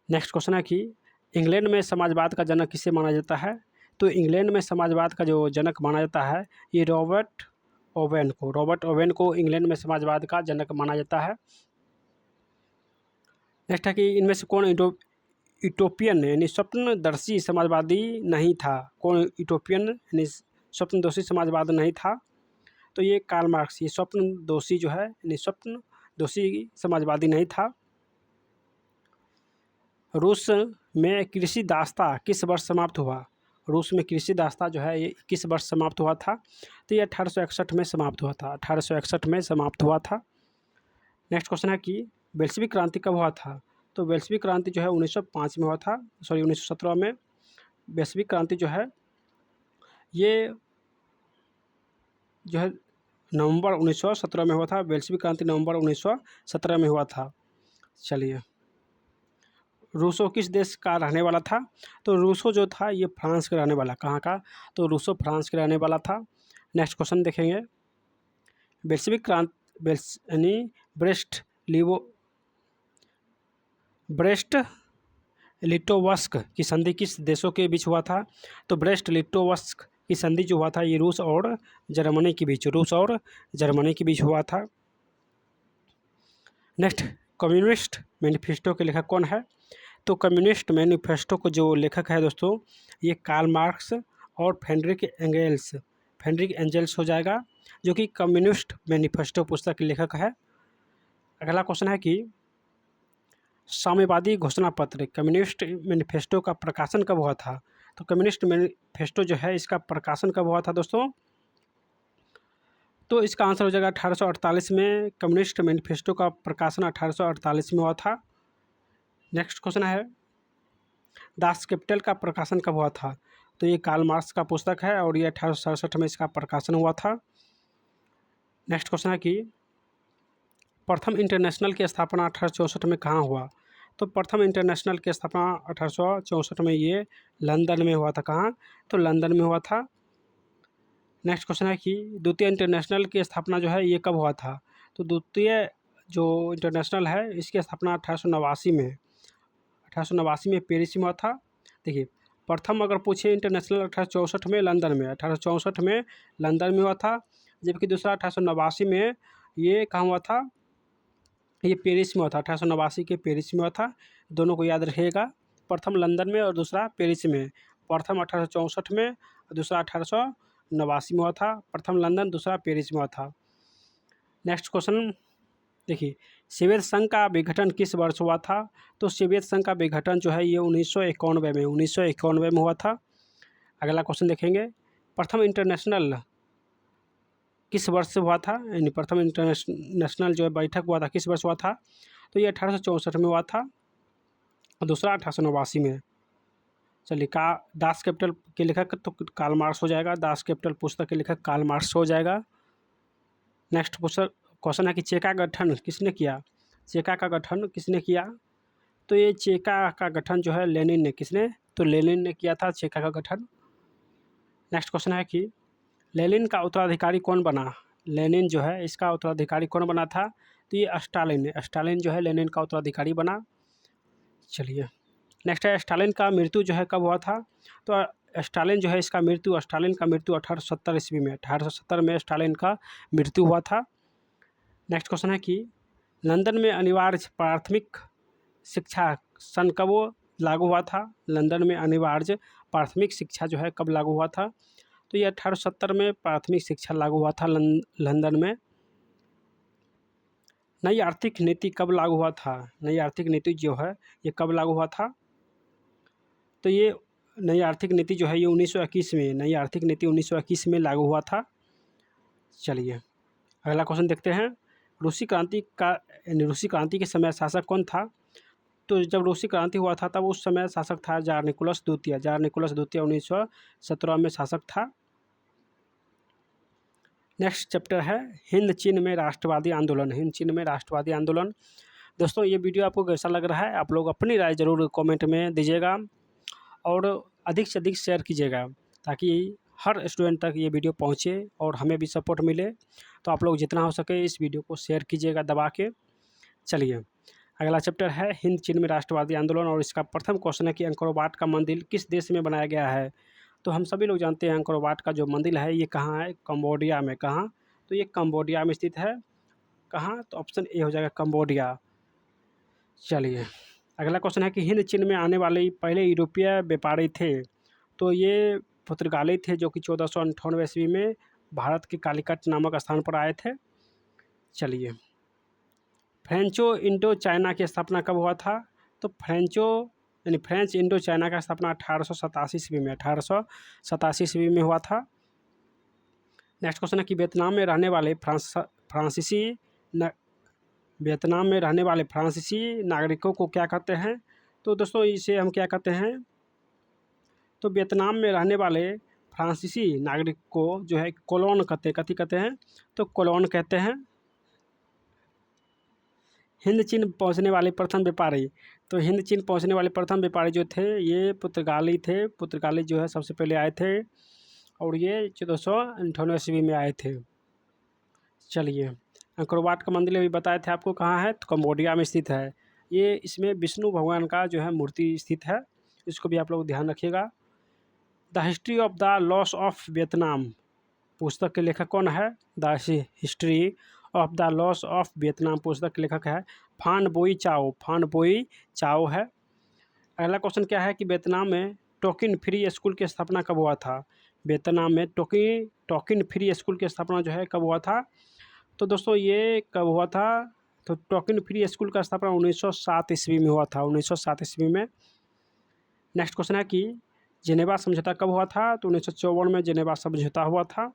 नेक्स्ट क्वेश्चन है कि इंग्लैंड में समाजवाद का जनक किसे माना जाता है? तो इंग्लैंड में समाजवाद का जो जनक माना जाता है ये रॉबर्ट ओवेन को इंग्लैंड में समाजवाद का जनक माना जाता है। नेक्स्ट है कि इनमें से कौन यूटोपियन यानी स्वप्नदर्शी समाजवादी नहीं था? कौन यूटोपियन यानी स्वप्नदोषी समाजवाद नहीं था? तो ये कार्ल मार्क्स, ये स्वप्नदोषी जो है यानी स्वप्नदोषी समाजवादी नहीं था। रूस में कृषि दासता किस वर्ष समाप्त हुआ? रूस में कृषि दासता जो है ये किस वर्ष समाप्त हुआ था? तो ये 1861 में समाप्त हुआ था, 1861 में समाप्त हुआ था। नेक्स्ट क्वेश्चन है कि बेल्शेविक क्रांति कब हुआ था? तो बेल्शेविक क्रांति जो है 1905 में हुआ था, 1917 में। बेल्शेविक क्रांति जो है ये जो है नवंबर 1917 में हुआ था। बेल्शेविक क्रांति नवंबर 1917 में हुआ था। चलिए, रूसो किस देश का रहने वाला था? तो रूसो जो था ये फ्रांस का रहने वाला। कहाँ का? तो रूसो फ्रांस का रहने वाला था। नेक्स्ट क्वेश्चन देखेंगे, बेल्शेविक क्रांति यानी ब्रेस्ट लिटोवस्क की संधि किस देशों के बीच हुआ था? तो ब्रेस्ट लिटोवस्क की संधि जो हुआ था ये रूस और जर्मनी के बीच हुआ था। नेक्स्ट, कम्युनिस्ट मैनिफेस्टो के लेखक कौन है? तो कम्युनिस्ट मैनिफेस्टो को जो लेखक है दोस्तों ये कार्ल मार्क्स और फ्रेडरिक एंजेल्स हो जाएगा, जो कि कम्युनिस्ट मैनिफेस्टो पुस्तक के लेखक है। अगला क्वेश्चन है कि साम्यवादी घोषणा पत्र कम्युनिस्ट मैनिफेस्टो का प्रकाशन कब हुआ था? तो कम्युनिस्ट मैनिफेस्टो जो है इसका प्रकाशन कब हुआ था दोस्तों? तो इसका आंसर हो जाएगा 1848 में। कम्युनिस्ट मैनिफेस्टो का प्रकाशन 1848 में हुआ था। नेक्स्ट क्वेश्चन है, दास कैपिटल का प्रकाशन कब हुआ था? तो ये कार्ल मार्क्स का पुस्तक है और ये 1867 में इसका प्रकाशन हुआ था। नेक्स्ट क्वेश्चन है कि प्रथम इंटरनेशनल की स्थापना 1864 में कहाँ हुआ? तो प्रथम इंटरनेशनल की स्थापना 1864 में ये लंदन में हुआ था। कहाँ? तो लंदन में हुआ था। नेक्स्ट क्वेश्चन है कि द्वितीय इंटरनेशनल की स्थापना जो है ये कब हुआ था? तो द्वितीय जो इंटरनेशनल है इसकी स्थापना 1889 में 1889 में पेरिस में हुआ था। देखिए, प्रथम अगर पूछे इंटरनेशनल 1864 में लंदन में, 1864 में लंदन में हुआ था, जबकि दूसरा 1889 में ये कहाँ हुआ था? ये पेरिस में हुआ था। 1889 के पेरिस में हुआ था। दोनों को याद रखिएगा, प्रथम लंदन में और दूसरा पेरिस में। प्रथम 1864 में और दूसरा 1889 में हुआ था। प्रथम लंदन, दूसरा पेरिस में हुआ था। नेक्स्ट क्वेश्चन देखिए, सोवियत संघ का विघटन किस वर्ष हुआ था? तो सोवियत संघ का विघटन जो है ये 1991 में हुआ था। अगला क्वेश्चन देखेंगे, प्रथम इंटरनेशनल किस वर्ष से हुआ था? यानी प्रथम इंटरनेशनल जो है बैठक हुआ था किस वर्ष हुआ था? तो ये 1864 में हुआ था और दूसरा 1889 में। चलिए, दास कैपिटल के लेखक तो कार्ल मार्क्स हो जाएगा। दास कैपिटल पुस्तक के लेखक कार्ल मार्क्स हो जाएगा। नेक्स्ट क्वेश्चन है कि चेका गठन किसने किया? चेका का गठन किसने किया? तो ये चेका का गठन जो है लेनिन ने। किसने? तो लेनिन ने किया था चेका का गठन। नेक्स्ट क्वेश्चन है कि लेनिन का उत्तराधिकारी कौन बना? लेनिन जो है इसका उत्तराधिकारी कौन बना था? तो ये स्टालिन जो है लेनिन का उत्तराधिकारी बना। चलिए, नेक्स्ट है स्टालिन का मृत्यु जो है कब हुआ था? तो स्टालिन जो है स्टालिन का मृत्यु 1870 ईस्वी में, 1870 में स्टालिन का मृत्यु हुआ था। नेक्स्ट क्वेश्चन है कि लंदन में अनिवार्य प्राथमिक शिक्षा सन कब लागू हुआ था? लंदन में अनिवार्य प्राथमिक शिक्षा जो है कब लागू हुआ था? तो ये 1870 में प्राथमिक शिक्षा लागू हुआ था लंदन में। नई आर्थिक नीति कब लागू हुआ था? नई आर्थिक नीति जो है ये कब लागू हुआ था? तो ये नई आर्थिक नीति जो है ये 1921 में, नई आर्थिक नीति 1921 में लागू हुआ था। चलिए, अगला क्वेश्चन देखते हैं, रूसी क्रांति के समय शासक कौन था? तो जब रूसी क्रांति हुआ था तब उस समय शासक था जार निकोलस द्वितीय 1917 में शासक था। नेक्स्ट चैप्टर है हिंद चीन में राष्ट्रवादी आंदोलन। दोस्तों, ये वीडियो आपको कैसा लग रहा है? आप लोग अपनी राय ज़रूर कमेंट में दीजिएगा और अधिक से अधिक शेयर कीजिएगा ताकि हर स्टूडेंट तक ये वीडियो पहुँचे और हमें भी सपोर्ट मिले। तो आप लोग जितना हो सके इस वीडियो को शेयर कीजिएगा दबा के। चलिए, अगला चैप्टर है हिंद चीन में राष्ट्रवादी आंदोलन, और इसका प्रथम क्वेश्चन है कि अंकोर वाट का मंदिर किस देश में बनाया गया है। तो हम सभी लोग जानते हैं अंकोर वाट का जो मंदिर है ये कहाँ है, कंबोडिया में। कहाँ? तो ये कंबोडिया में स्थित है। कहाँ? तो ऑप्शन ए हो जाएगा कंबोडिया। चलिए अगला क्वेश्चन है कि हिंद चीन में आने वाले पहले यूरोपीय व्यापारी थे। तो ये पुर्तगाली थे जो कि 1498 ईस्वी में भारत के कालीकट नामक स्थान पर आए थे। चलिए फ्रेंचो इंडो चाइना की स्थापना कब हुआ था। तो फ्रेंच इंडो चाइना का स्थापना 1887 ईस्वी में 1887 ईस्वी में हुआ था। नेक्स्ट क्वेश्चन है कि वियतनाम में रहने वाले फ्रांसीसी नागरिकों को क्या कहते हैं। तो दोस्तों इसे हम क्या कहते हैं, तो वियतनाम में रहने वाले फ्रांसीसी नागरिक को जो है कोलोन कहते हैं। कथी कहते हैं? तो कोलोन कहते हैं। हिंद चीन पहुंचने वाले प्रथम व्यापारी, तो हिंद चीन पहुंचने वाले प्रथम व्यापारी जो थे ये पुर्तगाली थे। पुर्तगाली जो है सबसे पहले आए थे और ये 1498 ईस्वी में आए थे। चलिए अंकोर वाट का मंदिर अभी बताए थे आपको कहाँ है, तो कंबोडिया में स्थित है। ये इसमें विष्णु भगवान का जो है मूर्ति स्थित है, इसको भी आप लोग ध्यान रखिएगा। The history of the loss of Vietnam पुस्तक के लेखक कौन है। The history of the loss of Vietnam पुस्तक के लेखक है फान बोई चाओ। फान बोई चाओ है। अगला क्वेश्चन क्या है कि वियतनाम में टोकिन फ्री स्कूल की स्थापना कब हुआ था। वियतनाम में टोकिन फ्री स्कूल की स्थापना जो है कब हुआ था। तो दोस्तों ये कब हुआ था, तो टोकिन फ्री स्कूल का स्थापना 1907 ईस्वी में हुआ था। 1907 ईस्वी में। नेक्स्ट क्वेश्चन है कि जेनेवा समझौता कब हुआ था। तो 1954 में जेनेवा समझौता हुआ था।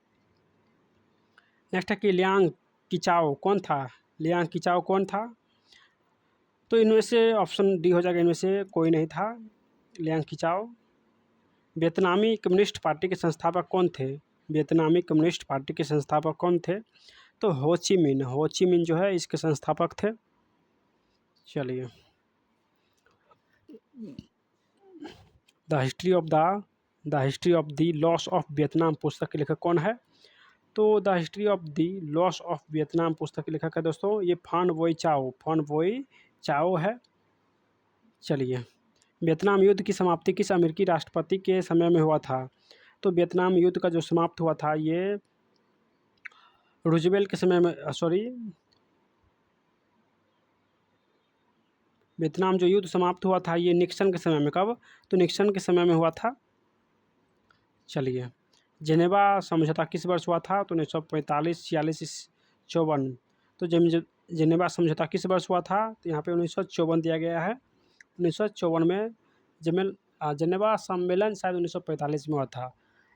नेक्स्ट है कि लियांग किचाओ कौन था। लियांग किचाओ कौन था। तो इनमें से ऑप्शन डी हो जाएगा, इनमें से कोई नहीं था लियांग किचाओ। वियतनामी कम्युनिस्ट पार्टी के संस्थापक कौन थे। वियतनामी कम्युनिस्ट पार्टी के संस्थापक कौन थे। तो हो ची मिन जो है इसके संस्थापक थे। चलिए the history of the loss of Vietnam पुस्तक के लेखक कौन है। तो the history of the loss of Vietnam पुस्तक के लेखक है दोस्तों ये फान बोई चाओ है। चलिए वियतनाम युद्ध की समाप्ति किस अमेरिकी राष्ट्रपति के समय में हुआ था। तो वियतनाम युद्ध का जो समाप्त हुआ था ये रूजवेल्ट के समय में, वियतनाम जो युद्ध समाप्त हुआ था ये निक्सन के समय में। कब? तो निक्सन के समय में हुआ था। चलिए जेनेवा समझौता किस वर्ष हुआ था। तो 1945, 46, 54। तो जेनेवा समझौता किस वर्ष हुआ था। तो यहाँ पे 1954 दिया गया है। 1954 में जेनेवा सम्मेलन शायद 1945 में हुआ था।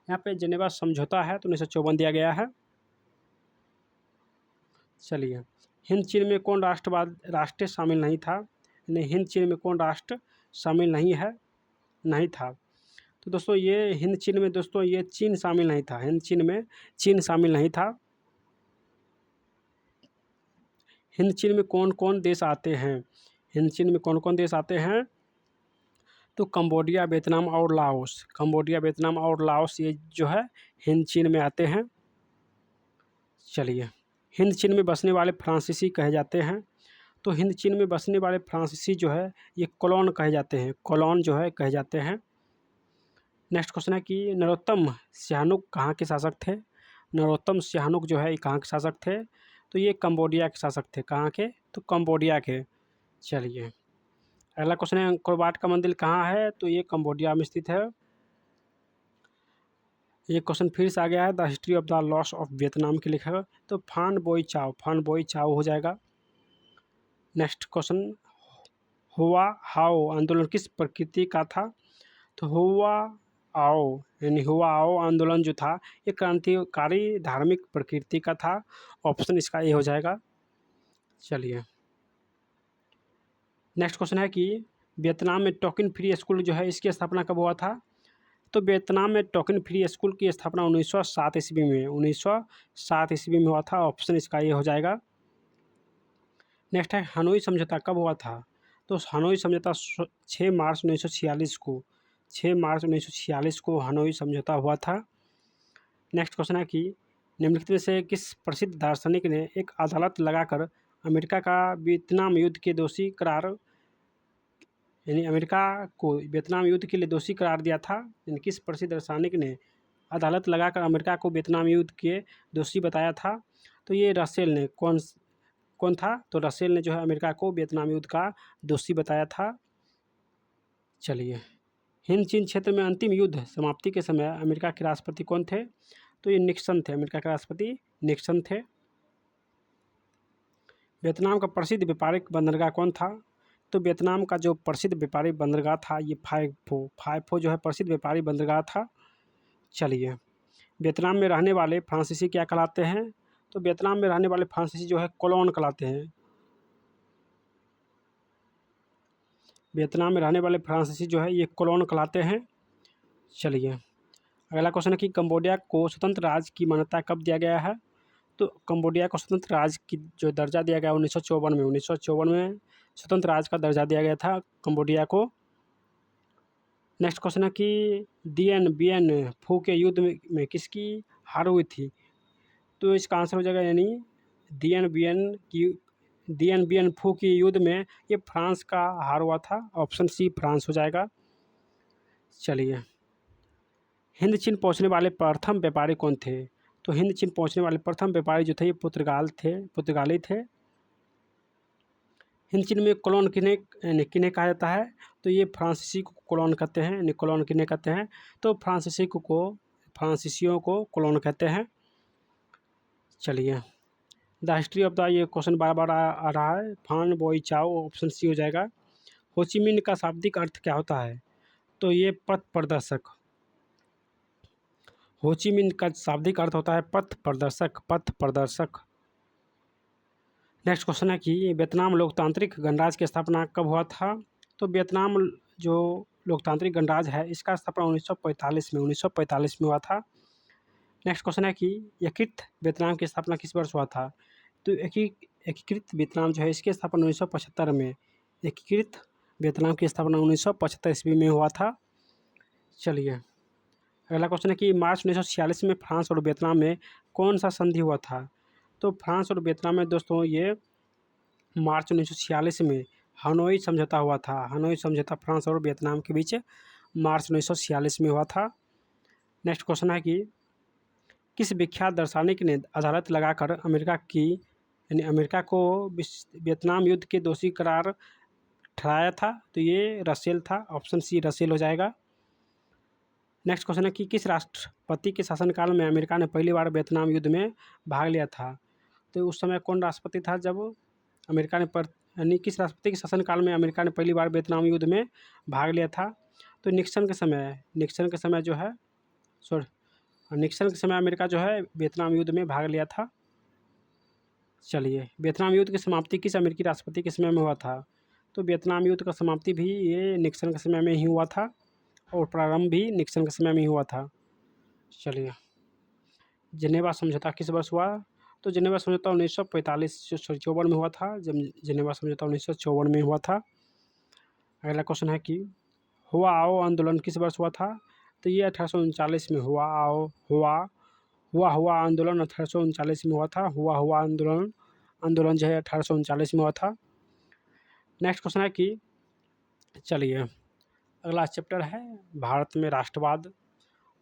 यहाँ पे जेनेवा समझौता है तो 1954 दिया गया है। चलिए हिंद चीन में कौन राष्ट्र शामिल नहीं था। हिंद चीन में कौन राष्ट्र शामिल नहीं था। तो दोस्तों ये हिंद चीन में दोस्तों ये चीन शामिल नहीं था। हिंद चीन में चीन शामिल नहीं था। हिंद चीन में कौन कौन देश आते हैं। हिंद चीन में कौन कौन देश आते हैं। तो कंबोडिया, वियतनाम और लाओस। कंबोडिया, वियतनाम और लाओस ये जो है हिंद चीन में आते हैं। चलिए हिंद चीन में बसने वाले फ्रांसीसी कहे जाते हैं। तो हिंद चीन में बसने वाले फ्रांसीसी जो है ये कोलोन कहे जाते हैं। कोलोन जो है कहे जाते हैं। नेक्स्ट क्वेश्चन है कि नरोत्तम सihanouk कहाँ के शासक थे। नरोत्तम सihanouk जो है ये कहाँ के शासक थे। तो ये कंबोडिया के शासक थे। कहाँ के? तो कंबोडिया के। चलिए अगला क्वेश्चन है अंकोर वाट का मंदिर कहाँ है। तो ये कंबोडिया में स्थित है। ये क्वेश्चन फिर से आ गया है the history of the loss of Vietnam के लेखक। तो फान बोई चाओ हो जाएगा। नेक्स्ट क्वेश्चन हुआ हाओ आंदोलन किस प्रकृति का था। तो हुआ आओ आंदोलन जो था ये क्रांतिकारी धार्मिक प्रकृति का था। ऑप्शन इसका ए हो जाएगा। चलिए नेक्स्ट क्वेश्चन है कि वियतनाम में टोकिन फ्री स्कूल जो है इसकी स्थापना कब हुआ था। तो वियतनाम में टोकिन फ्री स्कूल की स्थापना 1907 ईस्वी में 1907 ईस्वी में हुआ था। ऑप्शन इसका ये हो जाएगा। नेक्स्ट है हनोई समझौता कब हुआ था। तो हनोई समझौता 6 मार्च 1946 को 6 मार्च 1946 को हनोई समझौता हुआ था। नेक्स्ट क्वेश्चन है कि निम्नलिखित में से किस प्रसिद्ध दार्शनिक ने एक अदालत लगाकर अमेरिका का वियतनाम युद्ध के दोषी करार, यानी अमेरिका को वियतनाम युद्ध के लिए दोषी करार दिया था, यानी किस प्रसिद्ध रासायनिक ने अदालत लगाकर अमेरिका को वियतनाम युद्ध के दोषी बताया था? तो ये रसेल ने। कौन कौन था? तो रसेल ने जो है अमेरिका को वियतनाम युद्ध का दोषी बताया था। चलिए, हिंद चीन क्षेत्र में अंतिम युद्ध समाप्ति के समय अमेरिका के राष्ट्रपति कौन थे? तो ये निक्सन थे, अमेरिका के राष्ट्रपति निक्सन थे। वियतनाम का प्रसिद्ध व्यापारिक बंदरगाह कौन था? तो वियतनाम का जो प्रसिद्ध व्यापारिक बंदरगाह था ये फाइफो जो है प्रसिद्ध व्यापारिक बंदरगाह था। चलिए, वियतनाम में रहने वाले फ्रांसीसी क्या कहलाते हैं? तो वियतनाम में रहने वाले फ्रांसीसी जो है कोलोन कहलाते हैं। वियतनाम में रहने वाले फ्रांसीसी जो है ये कोलोन कहलाते हैं। चलिए, अगला क्वेश्चन है कि कंबोडिया को स्वतंत्र राज्य की मान्यता कब दिया गया है? तो कंबोडिया को स्वतंत्र राज्य की जो दर्जा दिया गया 1954 में स्वतंत्र राज्य का दर्जा दिया गया था कंबोडिया को। नेक्स्ट क्वेश्चन है कि दिएन बिएन फू के युद्ध में किसकी हार हुई थी? तो इसका आंसर हो जाएगा, यानी दिएन बिएन फू की युद्ध में ये फ्रांस का हार हुआ था। ऑप्शन सी फ्रांस हो जाएगा। चलिए, हिंद चीन पहुंचने वाले प्रथम व्यापारी कौन थे? तो हिंद चीन पहुंचने वाले प्रथम व्यापारी जो थे ये पुर्तगाली थे। हिंद चीन में कोलोन किन्हें कहा जाता है? तो ये फ्रांसीसी को कोलोन कहते हैं, यानी कोलोन किन्हें कहते हैं? तो फ्रांसीसियों को कोलोन कहते हैं। चलिए, द हिस्ट्री ऑफ द, ये क्वेश्चन बार बार आ रहा है, फान बोई चाओ, ऑप्शन सी हो जाएगा। होचिमिन का शाब्दिक अर्थ क्या होता है? तो ये पथ प्रदर्शक। होचिमिन का शाब्दिक अर्थ होता है पथ प्रदर्शक। नेक्स्ट क्वेश्चन है कि वियतनाम लोकतांत्रिक गणराज्य की स्थापना कब हुआ था? तो वियतनाम जो लोकतांत्रिक गणराज्य है इसका स्थापना 1945 में हुआ था। नेक्स्ट क्वेश्चन है कि एकीकृत वियतनाम की स्थापना किस वर्ष हुआ था? तो एकीकृत वियतनाम जो है इसकी स्थापना 1975 में, एकीकृत वियतनाम की स्थापना 1975 ईस्वी में हुआ था। चलिए, अगला क्वेश्चन है कि मार्च 1946 में फ्रांस और वियतनाम में कौन सा संधि हुआ था? तो फ्रांस और वियतनाम में दोस्तों ये मार्च 1946 में हनोई समझौता हुआ था। हनोई समझौता फ्रांस और वियतनाम के बीच मार्च 1946 में हुआ था। नेक्स्ट क्वेश्चन है कि किस विख्यात दार्शनिक ने अदालत लगाकर अमेरिका को वियतनाम युद्ध के दोषी करार ठहराया था? तो ये रसेल था। ऑप्शन सी रसेल हो जाएगा। नेक्स्ट क्वेश्चन है कि किस राष्ट्रपति के शासनकाल में अमेरिका ने पहली बार वियतनाम युद्ध में भाग लिया था? तो उस समय कौन राष्ट्रपति था जब अमेरिका ने यानी किस राष्ट्रपति के शासनकाल में अमेरिका ने पहली बार वियतनाम युद्ध में भाग लिया था? तो निक्सन के समय अमेरिका जो है वियतनाम युद्ध में भाग लिया था। चलिए, वियतनाम युद्ध की समाप्ति किस अमेरिकी राष्ट्रपति के समय में हुआ था? तो वियतनाम युद्ध का समाप्ति भी ये निक्सन के समय में ही हुआ था और प्रारंभ भी निक्सन के समय में ही हुआ था। चलिए, जेनेवा समझौता किस वर्ष हुआ? तो जेनेवा समझौता 1954 में हुआ था, जब जेनेवा समझौता 1954 में हुआ था। अगला क्वेश्चन है कि हुआ आओ आंदोलन किस वर्ष हुआ था? तो ये 1839 में हुआ आंदोलन 1839 में हुआ था। हुआ आंदोलन जो है 1839 में हुआ था। नेक्स्ट क्वेश्चन है कि चलिए, अगला चैप्टर है भारत में राष्ट्रवाद,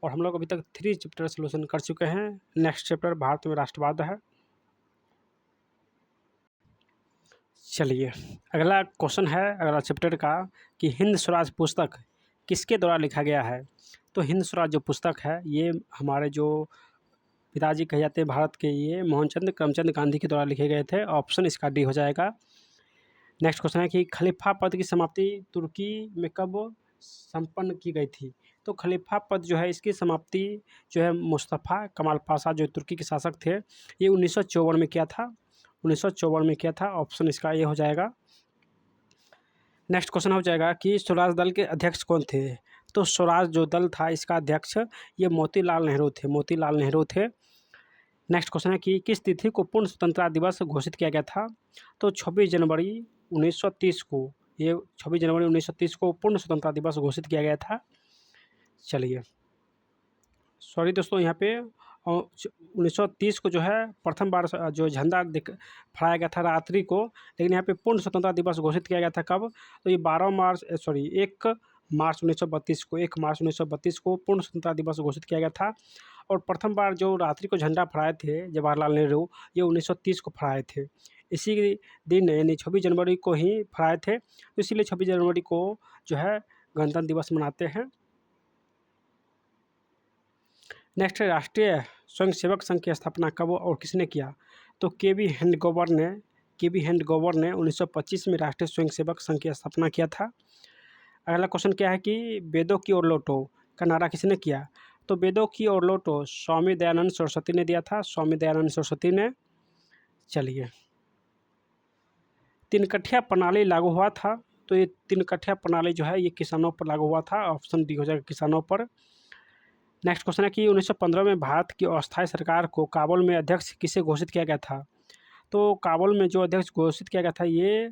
और हम लोग अभी तक 3 चैप्टर सोल्यूशन कर चुके हैं। नेक्स्ट चैप्टर भारत में राष्ट्रवाद है। चलिए, अगला क्वेश्चन है अगला चैप्टर का कि हिंद स्वराज पुस्तक किसके द्वारा लिखा गया है? तो हिंद स्वराज जो पुस्तक है ये हमारे जो पिताजी कहे जाते हैं भारत के, ये मोहनचंद करमचंद गांधी के द्वारा लिखे गए थे। ऑप्शन इसका डी हो जाएगा। नेक्स्ट क्वेश्चन है कि खलीफा पद की समाप्ति तुर्की में कब संपन्न की गई थी? तो खलीफा पद जो है इसकी समाप्ति जो है मुस्तफ़ा कमाल पाशा जो तुर्की के शासक थे ये 1954 में किया था। ऑप्शन इसका ये हो जाएगा। नेक्स्ट क्वेश्चन हो जाएगा कि स्वराज दल के अध्यक्ष कौन थे? तो स्वराज जो दल था इसका अध्यक्ष ये मोतीलाल नेहरू थे। नेक्स्ट क्वेश्चन है कि किस तिथि को पूर्ण स्वतंत्रता दिवस घोषित किया गया था? तो 26 जनवरी 1930 को पूर्ण स्वतंत्रता दिवस घोषित किया गया था। चलिए, सॉरी दोस्तों, यहाँ पे और 1930 को जो है प्रथम बार जो झंडा फहराया गया था रात्रि को, लेकिन यहाँ पे पूर्ण स्वतंत्रता दिवस घोषित किया गया था कब? तो ये 1 मार्च 1932 को 1 मार्च 1932 को पूर्ण स्वतंत्रता दिवस घोषित किया गया था। और प्रथम बार जो रात्रि को झंडा फहराए थे जवाहरलाल नेहरू, ये 1930 को फहराए थे। इसी दिन यानी 26 जनवरी को ही फहराए थे, तो इसीलिए 26 जनवरी को जो है गणतंत्र दिवस मनाते हैं। नेक्स्ट है राष्ट्रीय स्वयंसेवक संघ की स्थापना कब और किसने किया? तो के.बी. हैंडगोवर ने 1925 में राष्ट्रीय स्वयंसेवक संघ की स्थापना किया था। अगला क्वेश्चन क्या है कि वेदों की ओर लौटो का नारा किसने किया? तो वेदों की ओर लौटो स्वामी दयानंद सरस्वती ने दिया था, स्वामी दयानंद सरस्वती ने। चलिए, तीन-कठिया प्रणाली लागू हुआ था, तो ये तीन-कठिया प्रणाली जो है ये किसानों पर लागू हुआ था। ऑप्शन डी हो जाएगा किसानों पर। नेक्स्ट क्वेश्चन है कि 1915 में भारत की अस्थायी सरकार को काबुल में अध्यक्ष किसे घोषित किया गया था? तो काबुल में जो अध्यक्ष घोषित किया गया था ये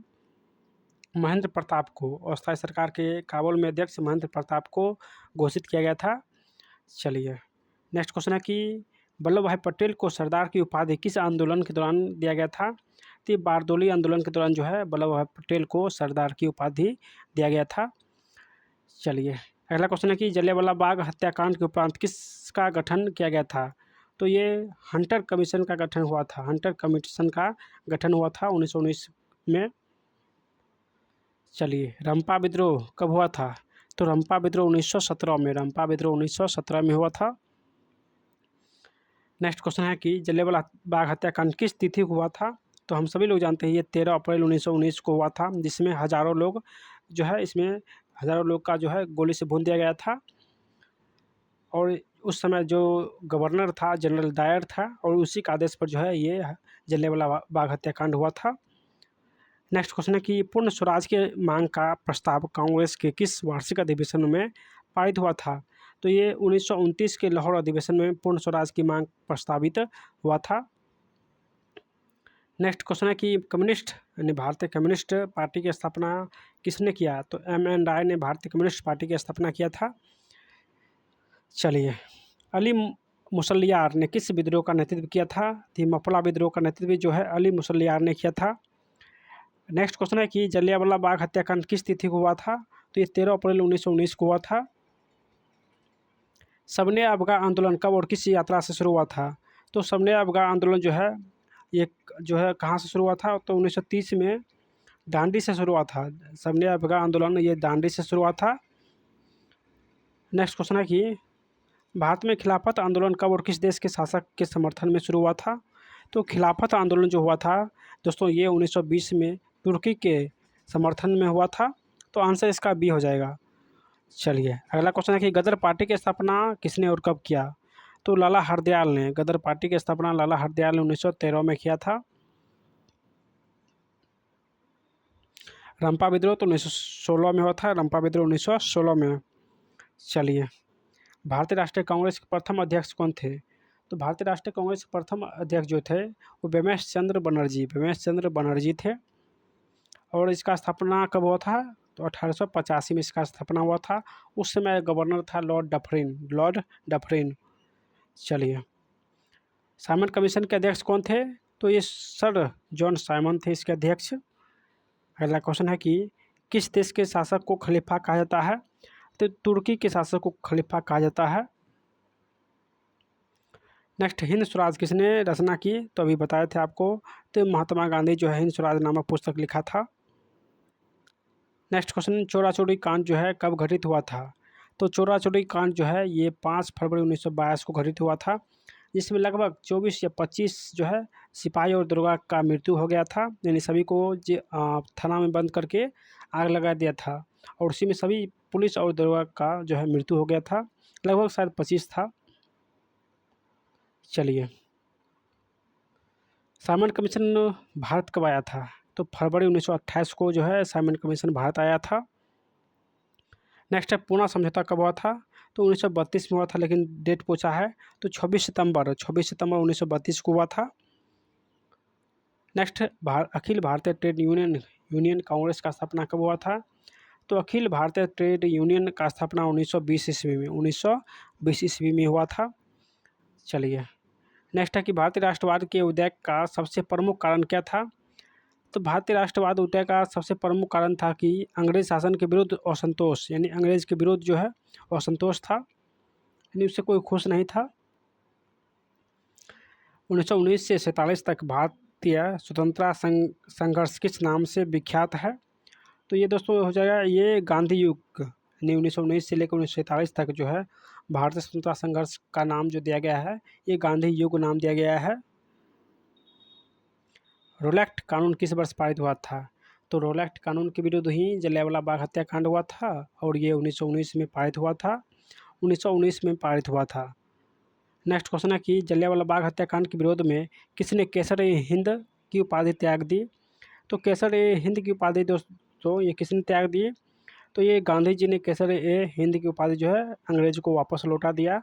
महेंद्र प्रताप को, अस्थायी सरकार के काबुल में अध्यक्ष महेंद्र प्रताप को घोषित किया गया था। चलिए, नेक्स्ट क्वेश्चन है कि वल्लभ भाई पटेल को सरदार की उपाधि किस आंदोलन के दौरान दिया गया था? तो ये बारदोली आंदोलन के दौरान जो है वल्लभ भाई पटेल को सरदार की उपाधि दिया गया था। चलिए, अगला क्वेश्चन है कि जलियांवाला बाग हत्याकांड के उपरांत किसका गठन किया गया था? तो ये हंटर कमीशन का गठन हुआ था, हंटर कमीशन का गठन हुआ था 1919 में। चलिए, रंपा विद्रोह कब हुआ था? तो रंपा विद्रोह 1917 में, रंपा विद्रोह 1917 में हुआ था। नेक्स्ट क्वेश्चन है कि जलियांवाला बाग हत्याकांड किस तिथि को हुआ था? तो हम सभी लोग जानते हैं ये 13 अप्रैल 1919 को हुआ था, जिसमें हज़ारों लोग जो है इसमें हज़ारों लोग का जो है गोली से भून दिया गया था। और उस समय जो गवर्नर था जनरल डायर था, और उसी के आदेश पर जो है ये जलियांवाला बाग हत्याकांड हुआ था। नेक्स्ट क्वेश्चन है कि पूर्ण स्वराज के मांग का प्रस्ताव कांग्रेस के किस वार्षिक अधिवेशन में पारित हुआ था? तो ये 1929 के लाहौर अधिवेशन में पूर्ण स्वराज की मांग प्रस्तावित हुआ था। नेक्स्ट क्वेश्चन है कि कम्युनिस्ट यानी भारतीय कम्युनिस्ट पार्टी की स्थापना किसने किया? तो M.N. राय ने भारतीय कम्युनिस्ट पार्टी की स्थापना किया था। चलिए, अली मुसलियार ने किस विद्रोह का नेतृत्व किया था? तो मफला विद्रोह का नेतृत्व जो है अली मुसलियार ने किया था। नेक्स्ट क्वेश्चन है कि जलियांवाला बाग हत्याकांड किस तिथि को हुआ था? तो ये 13 अप्रैल 1919 को हुआ था। सबने अफगान आंदोलन कब और किस यात्रा से शुरू हुआ था? तो सबने अफगान आंदोलन जो है ये जो है कहाँ से शुरू हुआ था? तो 1930 में दांडी से शुरू हुआ था। सबने अफगान आंदोलन ये दांडी से शुरू हुआ था। नेक्स्ट क्वेश्चन है कि भारत में खिलाफत आंदोलन कब और किस देश के शासक के समर्थन में शुरू हुआ था? तो खिलाफत आंदोलन जो हुआ था दोस्तों ये 1920 में तुर्की के समर्थन में हुआ था। तो आंसर इसका बी हो जाएगा। चलिए, अगला क्वेश्चन है कि गदर पार्टी की स्थापना किसने और कब किया? तो लाला हरदयाल ने, गदर पार्टी की स्थापना लाला हरदयाल ने 1913 में किया था। रंपा विद्रोह तो 1916 में हुआ था, रंपा विद्रोह 1916 में। चलिए, भारतीय राष्ट्रीय कांग्रेस के प्रथम अध्यक्ष कौन थे? तो भारतीय राष्ट्रीय कांग्रेस के प्रथम अध्यक्ष जो थे वो बेमेश चंद्र बनर्जी थे। और इसका स्थापना कब हुआ था? तो 1885 में इसका स्थापना हुआ था। उस समय गवर्नर था लॉर्ड डफरिन। चलिए, साइमन कमीशन के अध्यक्ष कौन थे? तो ये सर जॉन साइमन थे इसके अध्यक्ष। अगला क्वेश्चन है कि किस देश के शासक को खलीफा कहा जाता है? तो तुर्की के शासक को खलीफा कहा जाता है। नेक्स्ट, हिंद स्वराज किसने रचना की? तो अभी बताए थे आपको, तो महात्मा गांधी जो है हिंद स्वराज नामक पुस्तक लिखा था। नेक्स्ट क्वेश्चन, चोरा चोरी कांड जो है कब घटित हुआ था? तो चोरा चोरी कांड जो है ये 5 फरवरी 1922 को घटित हुआ था, जिसमें लगभग 24 या 25 जो है सिपाही और दरोगा का मृत्यु हो गया था। यानी सभी को थाना में बंद करके आग लगा दिया था, और उसी में सभी पुलिस और दरोगा का जो है मृत्यु हो गया था, लगभग शायद 25 था। चलिए, साइमन कमीशन भारत कब आया था? तो फरवरी 1928 को जो है साइमन कमीशन भारत आया था। नेक्स्ट है पूना समझौता कब हुआ था? तो 1932 में हुआ था, लेकिन डेट पूछा है तो 26 सितंबर 1932 को हुआ था। Next, Akhil Bharatiya trade union Congress का स्थापना कब हुआ था? तो अखिल भारतीय ट्रेड यूनियन का स्थापना 1920 ईस्वी में हुआ था। चलिए, नेक्स्ट है कि भारतीय राष्ट्रवाद के उदय का सबसे प्रमुख कारण क्या था। तो भारतीय राष्ट्रवाद उदय का सबसे प्रमुख कारण था कि अंग्रेज शासन के विरुद्ध असंतोष, यानी अंग्रेज के विरुद्ध जो है असंतोष था, यानी उससे कोई खुश नहीं था। 1919 से 47 तक भारतीय स्वतंत्रता संघर्ष किस नाम से विख्यात है। तो ये दोस्तों हो जाएगा ये गांधी युग, यानी 1919 से लेकर 1947 तक जो है भारतीय स्वतंत्रता संघर्ष का नाम जो दिया गया है ये गांधी युग नाम दिया गया है। रोल एक्ट कानून किस वर्ष पारित हुआ था। तो रोल एक्ट कानून के विरुद्ध ही जलियांवाला बाग हत्याकांड हुआ था और ये 1919 में पारित हुआ था, 1919 में पारित हुआ था। नेक्स्ट क्वेश्चन है कि जलियांवाला बाग हत्याकांड के विरोध में किसने केसर-ए-हिंद की उपाधि त्याग दी। तो केसर-ए-हिंद की उपाधि दोस्तों ये किसने त्याग दी। तो ये गांधी जी ने केसर-ए-हिंद की उपाधि जो है अंग्रेज को वापस लौटा दिया।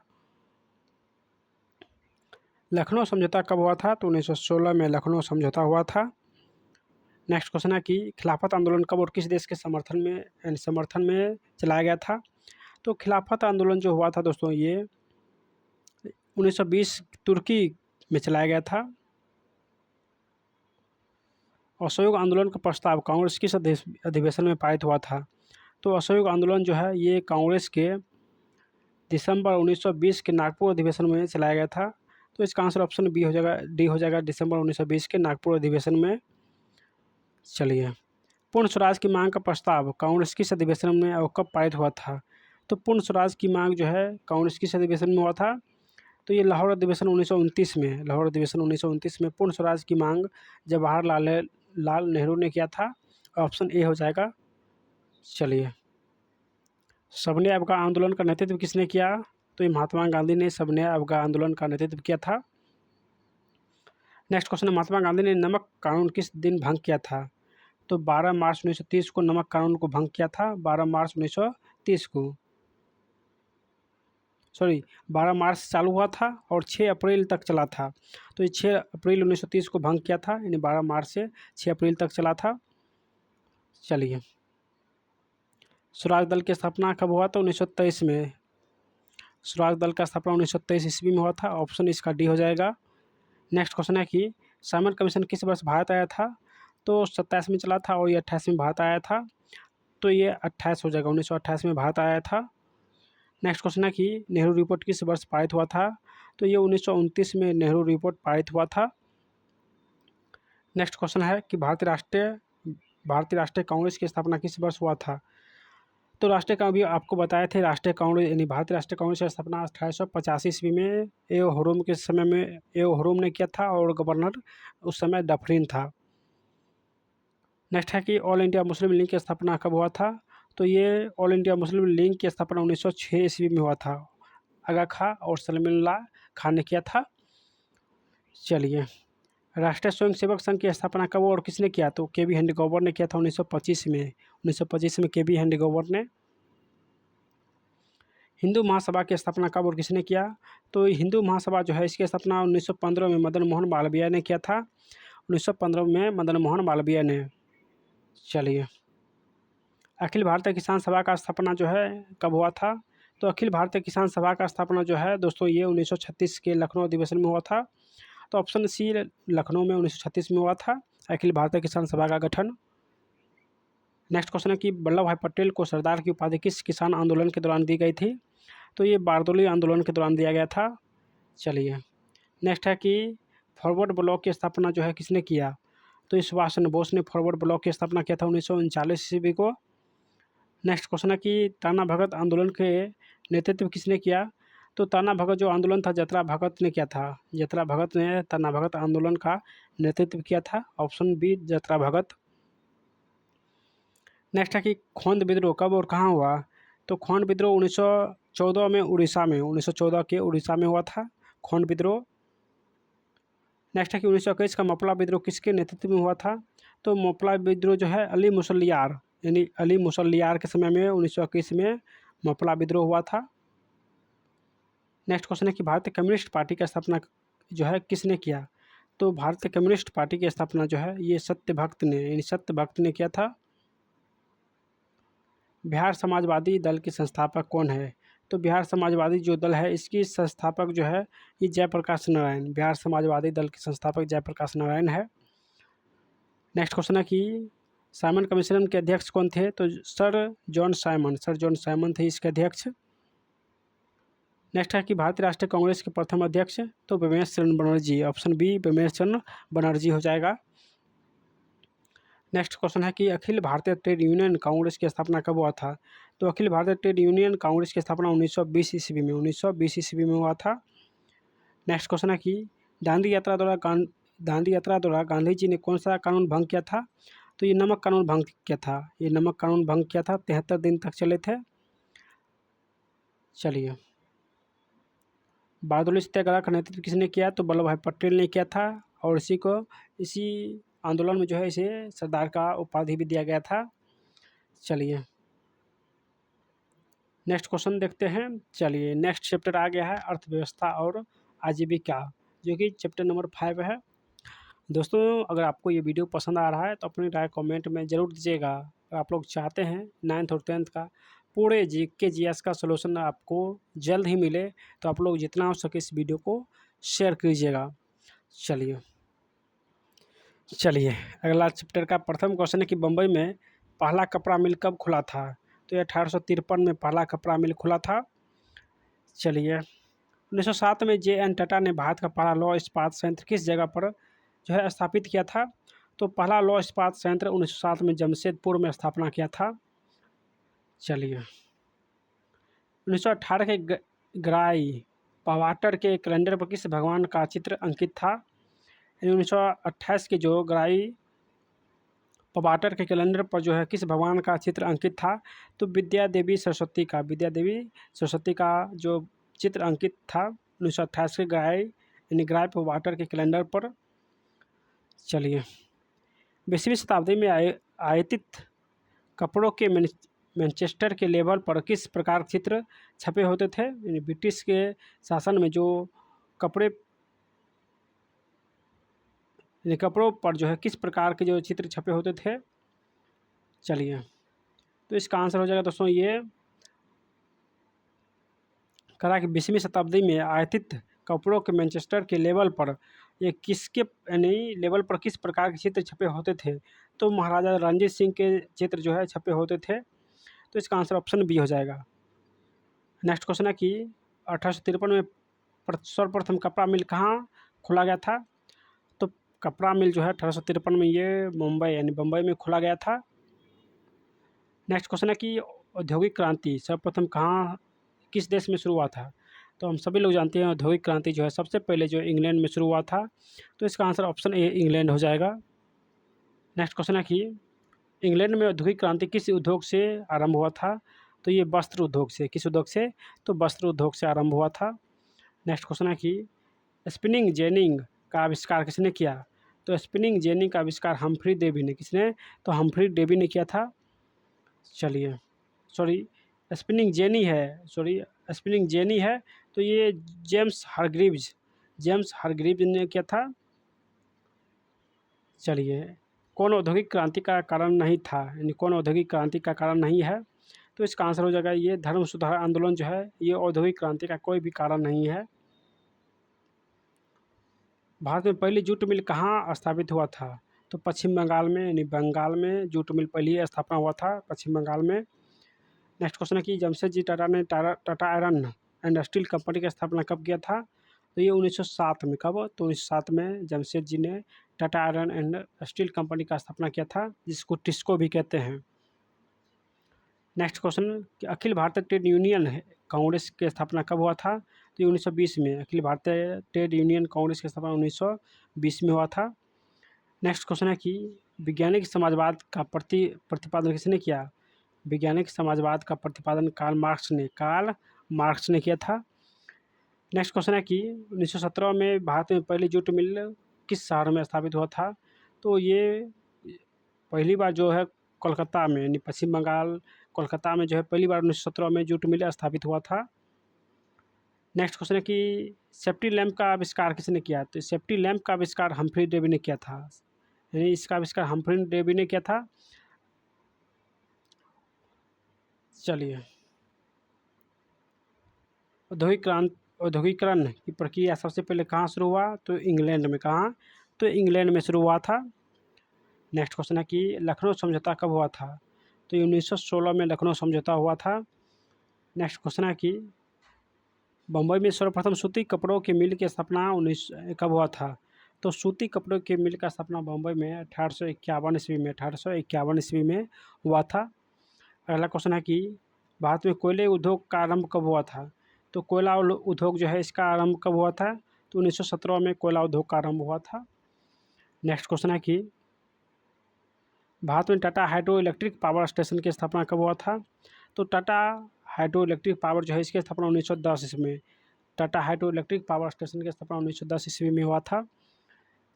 लखनऊ समझौता कब हुआ था। तो 1916 में लखनऊ समझौता हुआ था। नेक्स्ट क्वेश्चन है कि खिलाफत आंदोलन कब और किस देश के समर्थन में चलाया गया था। तो खिलाफत आंदोलन जो हुआ था दोस्तों ये 1920 तुर्की में चलाया गया था। असहयोग आंदोलन का प्रस्ताव कांग्रेस किस अधिवेशन में पारित हुआ था। तो असहयोग आंदोलन जो है ये कांग्रेस के दिसंबर 1920 के नागपुर अधिवेशन में चलाया गया था। तो इसका आंसर ऑप्शन बी हो जाएगा, डी हो जाएगा, दिसंबर 1920 के नागपुर अधिवेशन में। चलिए, पूर्ण स्वराज की मांग का प्रस्ताव कांग्रेस किस अधिवेशन में और कब पारित हुआ था। तो पूर्ण स्वराज की मांग जो है कांग्रेस किस अधिवेशन में हुआ था। तो ये लाहौर अधिवेशन 1929 में, लाहौर अधिवेशन 1929 में पूर्ण स्वराज की मांग जवाहरलाल नेहरू ने किया था। ऑप्शन ए हो जाएगा। चलिए, सबने अवगाह आंदोलन का नेतृत्व किसने किया। तो ये महात्मा गांधी ने सबने अवगाह आंदोलन का नेतृत्व किया था। नेक्स्ट क्वेश्चन है महात्मा गांधी ने नमक कानून किस दिन भंग किया था। तो 12 मार्च 1930 को नमक कानून को भंग किया था। 12 मार्च 1930 को, सॉरी 12 मार्च से चालू हुआ था और 6 अप्रैल तक चला था। तो ये 6 अप्रैल 1930 को भंग किया था, यानी 12 मार्च से 6 अप्रैल तक चला था। चलिए, स्वराज दल की स्थापना कब हुआ। तो 1923 में। स्वराज दल का स्थापना 1923 ईस्वी में हुआ था। ऑप्शन इसका डी हो जाएगा। नेक्स्ट क्वेश्चन है कि साइमन कमीशन किस वर्ष भारत आया था। तो 27 में चला था और ये 28 में भारत आया था। तो ये 28 हो जाएगा, 1928 में भारत आया था। नेक्स्ट क्वेश्चन है कि नेहरू रिपोर्ट किस वर्ष पारित हुआ था। तो ये 1929 में नेहरू रिपोर्ट पारित हुआ था। नेक्स्ट क्वेश्चन है कि भारतीय राष्ट्रीय कांग्रेस की स्थापना किस वर्ष हुआ था। तो राष्ट्रीय कांग्रेस भी आपको बताए थे, राष्ट्रीय कांग्रेस यानी भारतीय राष्ट्रीय कांग्रेस की स्थापना 1885 ईस्वी में ए हुरुम के समय में ए हुरुम ने किया था और गवर्नर उस समय डफरिन था। नेक्स्ट है कि ऑल इंडिया मुस्लिम लीग की स्थापना कब हुआ था। तो ये ऑल इंडिया मुस्लिम लीग की स्थापना 1906 ईस्वी में हुआ था। आगा खां और सलीमुल्लाह खान ने किया था। चलिए, राष्ट्रीय स्वयंसेवक संघ की स्थापना कब और किसने किया। तो के.बी. हेंडगोवर ने किया था 1925 में। 1925 में के.बी. हेंडगोवर ने। हिंदू महासभा की स्थापना कब और किसने किया। तो हिंदू महासभा जो है इसकी स्थापना 1915 में मदन मोहन मालवीय ने किया था। 1915 में मदन मोहन मालवीय ने। चलिए, अखिल भारतीय किसान सभा का स्थापना जो है कब हुआ था। तो अखिल भारतीय किसान सभा का स्थापना जो है दोस्तों ये 1936 के लखनऊ अधिवेशन में हुआ था। तो ऑप्शन सी लखनऊ में 1936 में हुआ था अखिल भारतीय किसान सभा का गठन। नेक्स्ट क्वेश्चन है कि वल्लभ भाई पटेल को सरदार की उपाधि किस किसान आंदोलन के दौरान दी गई थी। तो ये बारदोली आंदोलन के दौरान दिया गया था। चलिए, नेक्स्ट है कि फॉरवर्ड ब्लॉक की स्थापना जो है किसने किया। तो ये सुभाष चंद्र बोस ने फॉरवर्ड ब्लॉक की स्थापना किया था 1939 ईस्वी को। नेक्स्ट क्वेश्चन है कि ताना भगत आंदोलन के नेतृत्व किसने किया। तो ताना भगत जो आंदोलन था जतरा भगत ने किया था। जतरा भगत ने ताना भगत आंदोलन का नेतृत्व किया था। ऑप्शन बी जतरा भगत। नेक्स्ट है कि खोंद विद्रोह कब और कहाँ हुआ। तो खोंद विद्रोह 1914 में उड़ीसा में, 1914 के उड़ीसा में हुआ था खोंद विद्रोह। नेक्स्ट है कि 1921 का मपला विद्रोह किसके नेतृत्व में हुआ था। तो मपला विद्रोह जो है अली मुसल्लियार, यानी अली मुसल्लियार के समय में 1921 में मपला विद्रोह हुआ था। नेक्स्ट क्वेश्चन है कि भारतीय कम्युनिस्ट पार्टी की स्थापना जो है किसने किया। तो भारतीय कम्युनिस्ट पार्टी की स्थापना जो है ये सत्यभक्त ने, यानी सत्यभक्त ने किया था। बिहार समाजवादी दल के संस्थापक कौन है। तो बिहार समाजवादी जो दल है इसकी संस्थापक जो है ये जयप्रकाश नारायण, बिहार समाजवादी दल के संस्थापक जयप्रकाश नारायण है। नेक्स्ट क्वेश्चन है कि साइमन कमीशन के अध्यक्ष कौन थे? तो सर जॉन साइमन थे इसके अध्यक्ष। नेक्स्ट है कि भारतीय राष्ट्रीय कांग्रेस के प्रथम अध्यक्ष? तो बिमेश चंद्र बनर्जी, ऑप्शन बी बिमेश चंद्र बनर्जी हो जाएगा। नेक्स्ट क्वेश्चन है कि अखिल भारतीय ट्रेड यूनियन कांग्रेस की स्थापना कब हुआ था? तो अखिल भारतीय ट्रेड यूनियन कांग्रेस की स्थापना 1920 ईस्वी में 1920 ईस्वी में हुआ था। नेक्स्ट क्वेश्चन है कि दांडी यात्रा द्वारा गांधी जी ने कौन सा कानून भंग किया था? तो ये नमक कानून भंग किया था, ये नमक कानून भंग किया था, 73 दिन तक चले थे। चलिए, बारदोली सत्याग्रह का नेतृत्व किसने किया? तो वल्लभ भाई पटेल ने किया था और इसी आंदोलन में जो है इसे सरदार का उपाधि भी दिया गया था। चलिए नेक्स्ट क्वेश्चन देखते हैं। चलिए नेक्स्ट चैप्टर आ गया है अर्थव्यवस्था और आजीविका, जो कि चैप्टर नंबर 5 है। दोस्तों अगर आपको ये वीडियो पसंद आ रहा है तो अपनी राय कमेंट में ज़रूर दीजिएगा। अगर आप लोग चाहते हैं 9th और 10th का पूरे जीके जीएस का सलूशन आपको जल्द ही मिले तो आप लोग जितना हो सके इस वीडियो को शेयर कीजिएगा। चलिए अगला चैप्टर का प्रथम क्वेश्चन है कि बम्बई में पहला कपड़ा मिल कब खुला था? तो ये 1853 में पहला कपड़ा मिल खुला था। चलिए 1907 में जे.एन. टाटा ने भारत का पहला लौह इस्पात संयंत्र किस जगह पर जो है स्थापित किया था? तो पहला लौह इस्पात संयंत्र 1907 में जमशेदपुर में स्थापना किया था। चलिए 1918 के ग्राई पवाटर के कैलेंडर पर किस भगवान का चित्र अंकित था? 1928 के जो ग्राई पवाटर के कैलेंडर पर जो है किस भगवान का चित्र अंकित था? तो विद्या देवी सरस्वती का जो चित्र अंकित था 1928 के ग्राई पवाटर के कैलेंडर पर। चलिए 20वीं शताब्दी में आयातित कपड़ों के मैनचेस्टर के लेवल पर किस प्रकार चित्र छपे होते थे? ब्रिटिश के शासन में जो कपड़ों पर जो है किस प्रकार के जो चित्र छपे होते थे? चलिए तो इसका आंसर हो जाएगा दोस्तों ये कहा कि 20वीं शताब्दी में आयातित कपड़ों के मैनचेस्टर के लेवल पर ये किसके लेवल पर किस प्रकार के चित्र छपे होते थे? तो महाराजा रणजीत सिंह के चित्र जो है छपे होते थे। तो इसका आंसर ऑप्शन बी हो जाएगा। नेक्स्ट क्वेश्चन है कि 1853 में सर्वप्रथम कपड़ा मिल कहाँ खोला गया था? तो कपड़ा मिल जो है 1853 में ये बम्बई में खोला गया था। नेक्स्ट क्वेश्चन है कि औद्योगिक क्रांति सर्वप्रथम किस देश में शुरू हुआ था? तो हम सभी लोग जानते हैं औद्योगिक क्रांति जो है सबसे पहले जो इंग्लैंड में शुरू हुआ था। तो इसका आंसर ऑप्शन ए इंग्लैंड हो जाएगा। नेक्स्ट क्वेश्चन है कि इंग्लैंड में औद्योगिक क्रांति किस उद्योग से आरंभ हुआ था? तो ये वस्त्र उद्योग से। किस उद्योग से? तो वस्त्र उद्योग से आरंभ हुआ था। नेक्स्ट क्वेश्चन है कि स्पिनिंग जेनिंग का आविष्कार किसने किया? तो स्पिनिंग जेनिंग का आविष्कार हम्फ्री डेवी ने। किसने? तो हम्फ्री डेवी ने किया था। चलिए स्पिनिंग जेनी है तो ये जेम्स हारग्रीव्स ने किया था। चलिए कौन औद्योगिक क्रांति का कारण नहीं था, यानी कौन औद्योगिक क्रांति का कारण नहीं है? तो इसका आंसर हो जाएगा ये धर्म सुधार आंदोलन जो है ये औद्योगिक क्रांति का कोई भी कारण नहीं है। भारत में पहली जूट मिल कहाँ स्थापित हुआ था? तो पश्चिम बंगाल में, यानी बंगाल में जूट मिल पहली स्थापना हुआ था पश्चिम बंगाल में। नेक्स्ट क्वेश्चन है कि जमशेदजी टाटा ने Tata iron and steel company की स्थापना कब किया था? तो ये 1907 में। कब? तो 1907 में जमशेद जी ने Tata iron and steel company का स्थापना किया था, जिसको टिस्को भी कहते हैं। नेक्स्ट क्वेश्चन कि अखिल भारतीय ट्रेड यूनियन कांग्रेस की स्थापना कब हुआ था? तो ये 1920 में। अखिल भारतीय ट्रेड यूनियन कांग्रेस की स्थापना 1920 में हुआ था। नेक्स्ट क्वेश्चन है कि वैज्ञानिक समाजवाद का प्रतिपादन किसने किया? वैज्ञानिक समाजवाद का प्रतिपादन कार्ल मार्क्स ने किया था। नेक्स्ट क्वेश्चन है कि 1917 में भारत में पहली जूट मिल किस शहर में स्थापित हुआ था? तो ये पहली बार जो है कोलकाता में, यानी पश्चिम बंगाल कोलकाता में जो है पहली बार 1917 में जूट मिल स्थापित हुआ था। नेक्स्ट क्वेश्चन है कि सेफ्टी लैंप का आविष्कार किसने किया? तो सेफ्टी लैंप का आविष्कार हम्फ्री डेवी ने किया था, यानी इसका आविष्कार हम्फ्री डेवी ने किया था। चलिए औद्योगिकरण की प्रक्रिया सबसे पहले कहाँ शुरू हुआ? तो इंग्लैंड में। कहाँ? तो इंग्लैंड में शुरू हुआ था। नेक्स्ट क्वेश्चन है कि लखनऊ समझौता कब हुआ था? तो 1916 में लखनऊ समझौता हुआ था। नेक्स्ट क्वेश्चन है कि बम्बई में सर्वप्रथम सूती कपड़ों की मिल की स्थापना कब हुआ था? तो सूती कपड़ों की मिल का स्थापना बम्बई में 1851 ईस्वी में 1851 ईस्वी में हुआ था। अगला क्वेश्चन है कि भारत में कोयले उद्योग का आरंभ कब हुआ था? तो कोयला उद्योग जो है इसका आरंभ कब हुआ था? तो 1917 में कोयला उद्योग का आरंभ हुआ था। नेक्स्ट क्वेश्चन है कि भारत में Tata hydro electric power station की स्थापना कब हुआ था? तो टाटा हाइड्रो इलेक्ट्रिक पावर जो है इसकी स्थापना 1910 ईस्वी में। Tata hydro electric power station की स्थापना 1910 ईस्वी में हुआ था।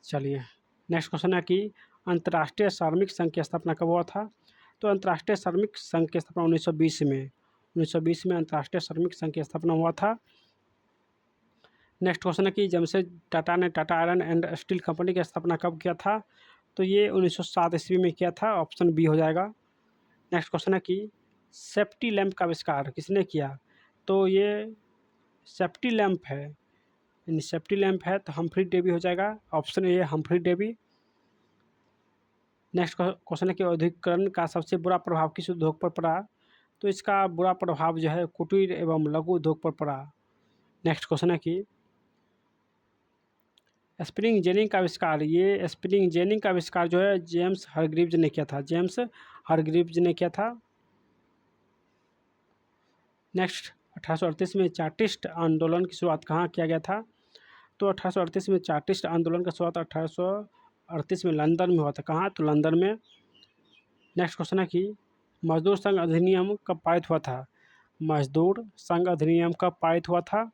चलिए नेक्स्ट क्वेश्चन है कि अंतर्राष्ट्रीय श्रमिक संघ की स्थापना कब हुआ था? तो अंतर्राष्ट्रीय श्रमिक संघ की स्थापना 1920 में। 1920 में अंतर्राष्ट्रीय श्रमिक संघ की स्थापना हुआ था। नेक्स्ट क्वेश्चन है कि जमशेद टाटा ने Tata iron and steel company की स्थापना कब किया था? तो ये 1907 ईस्वी में किया था। ऑप्शन बी हो जाएगा। नेक्स्ट क्वेश्चन है कि सेफ्टी लैंप का आविष्कार किसने किया? तो ये सेफ्टी लैंप है, यानी सेफ्टी लैंप है तो हम्फ्री डेवी हो जाएगा। Option A Humphry Davy. Next question है कि औद्योगिकरण का सबसे बुरा प्रभाव किस उद्योग पर पड़ा? तो इसका बुरा प्रभाव जो है कुटीर एवं लघु उद्योग पर पड़ा। नेक्स्ट क्वेश्चन है कि स्प्रिंग जेनिंग का आविष्कार, ये स्प्रिंग जेनिंग का आविष्कार जो है जेम्स हारग्रीव्स ने किया था। जेम्स हारग्रीव्स ने किया था। नेक्स्ट 1838 में चार्टिस्ट आंदोलन की शुरुआत कहाँ किया गया था? तो 1838 में चार्टिस्ट आंदोलन की शुरुआत 1838 में लंदन में हुआ था। कहाँ? तो लंदन में। नेक्स्ट क्वेश्चन है कि मजदूर संघ अधिनियम कब पारित हुआ था? मजदूर संघ अधिनियम कब पारित हुआ था?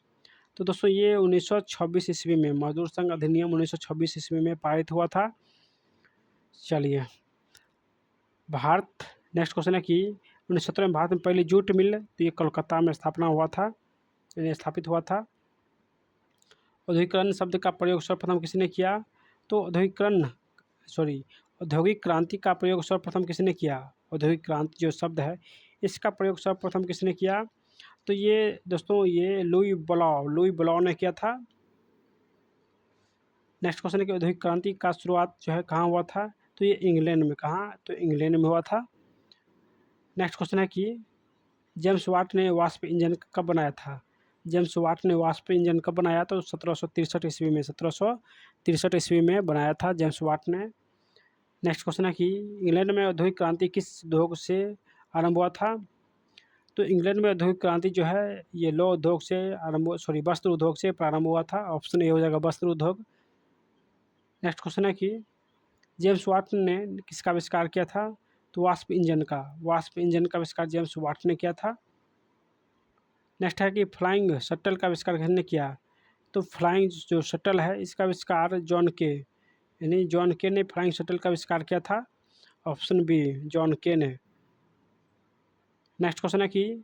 तो दोस्तों ये 1926 ईस्वी में मजदूर संघ अधिनियम 1926 ईस्वी में पारित हुआ था। चलिए भारत, नेक्स्ट क्वेश्चन है कि 1917 में भारत में पहली जूट मिल, तो ये कोलकाता में स्थापना हुआ था, यानी स्थापित हुआ था। औद्योगिकरण शब्द का प्रयोग सर्वप्रथम किसने किया? तो औद्योगिक क्रांति का प्रयोग सर्वप्रथम किसने किया? औद्योगिक क्रांति जो शब्द है इसका प्रयोग सर्वप्रथम किसने किया? तो ये दोस्तों ये लुई ब्लाउ ने किया था। नेक्स्ट क्वेश्चन है कि औद्योगिक क्रांति का शुरुआत जो है कहाँ हुआ था? तो ये इंग्लैंड में। कहाँ? तो इंग्लैंड में हुआ था। नेक्स्ट क्वेश्चन है कि जेम्स वाट ने वाष्प इंजन कब बनाया था? जेम्स वाट ने वाष्प इंजन कब बनाया? तो 1763 ईस्वी में। 1763 ईस्वी में बनाया था जेम्स वाट ने। नेक्स्ट क्वेश्चन है कि इंग्लैंड में औद्योगिक क्रांति किस उद्योग से आरंभ हुआ था? तो इंग्लैंड में औद्योगिक क्रांति जो है ये वस्त्र उद्योग से प्रारंभ हुआ था। ऑप्शन ए हो जाएगा वस्त्र उद्योग। नेक्स्ट क्वेश्चन है कि जेम्स वाट ने किसका आविष्कार किया था? तो वाष्प इंजन का आविष्कार जेम्स वाट ने किया था। नेक्स्ट है कि फ्लाइंग शटल का आविष्कार किसने किया? तो फ्लाइंग जो शटल है इसका आविष्कार जॉन के ने फ्लाइंग शटल का आविष्कार किया था। ऑप्शन बी जॉन के ने। नेक्स्ट क्वेश्चन है कि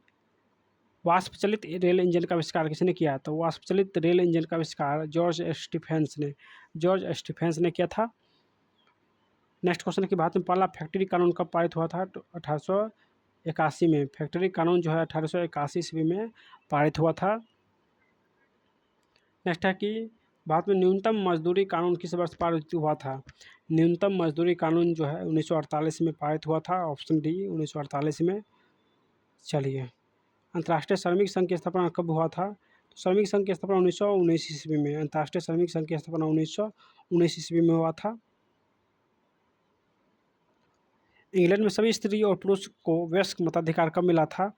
वाष्प चलित रेल इंजन का आविष्कार किसने किया? तो वाष्प चलित रेल इंजन का आविष्कार जॉर्ज स्टीफेंस ने किया था। नेक्स्ट क्वेश्चन है कि भारत में पहला फैक्ट्री कानून कब पारित हुआ था? तो 1881 में। फैक्ट्री कानून जो है 1881 ईस्वी में पारित हुआ था। नेक्स्ट है कि भारत में न्यूनतम मजदूरी कानून किस वर्ष पारित हुआ था? न्यूनतम मजदूरी कानून जो है 1948 में पारित हुआ था। ऑप्शन डी 1948 में। चलिए अंतर्राष्ट्रीय श्रमिक संघ की स्थापना कब हुआ था? तो श्रमिक संघ की स्थापना 1919 ईस्वी में। अंतर्राष्ट्रीय श्रमिक संघ की स्थापना 1919 ईस्वी में हुआ था। इंग्लैंड में सभी स्त्री और पुरुष को वयस्क मताधिकार कब मिला था?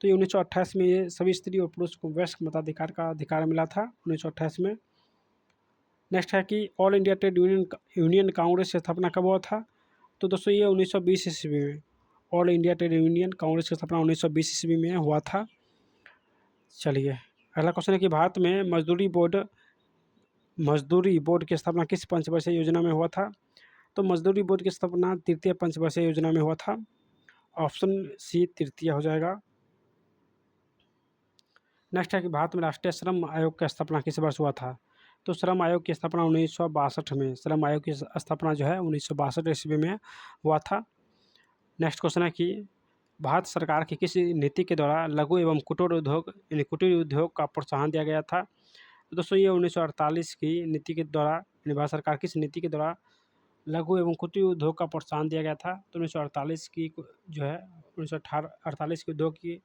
तो ये 1928 में ये सभी स्त्री और पुरुष को वयस्क मताधिकार का अधिकार मिला था 1928 में। नेक्स्ट है कि all India trade union Congress की स्थापना कब हुआ था? तो दोस्तों ये 1920 ईस्वी में। All India trade union Congress की स्थापना 1920 ईस्वी में हुआ था। चलिए अगला क्वेश्चन है कि भारत में मजदूरी बोर्ड की स्थापना किस पंचवर्षीय योजना में हुआ था? तो मजदूरी बोर्ड की स्थापना तृतीय पंचवर्षीय योजना में हुआ था। ऑप्शन सी तृतीय हो जाएगा। नेक्स्ट है कि भारत में राष्ट्रीय श्रम आयोग की स्थापना किस वर्ष हुआ था? तो श्रम आयोग की स्थापना 1962 में। श्रम आयोग की स्थापना जो है 1962 ईस्वी में हुआ था। नेक्स्ट क्वेश्चन है कि भारत सरकार की किस नीति के द्वारा लघु एवं कुटीर उद्योग यानी कुटीर उद्योग का प्रोत्साहन दिया गया था? तो दोस्तों ये 1948 की नीति के द्वारा यानी भारत सरकार किस नीति के द्वारा लघु एवं कुटीर उद्योग का प्रोत्साहन दिया गया था? तो 1948 की जो है 1948 के उद्योग की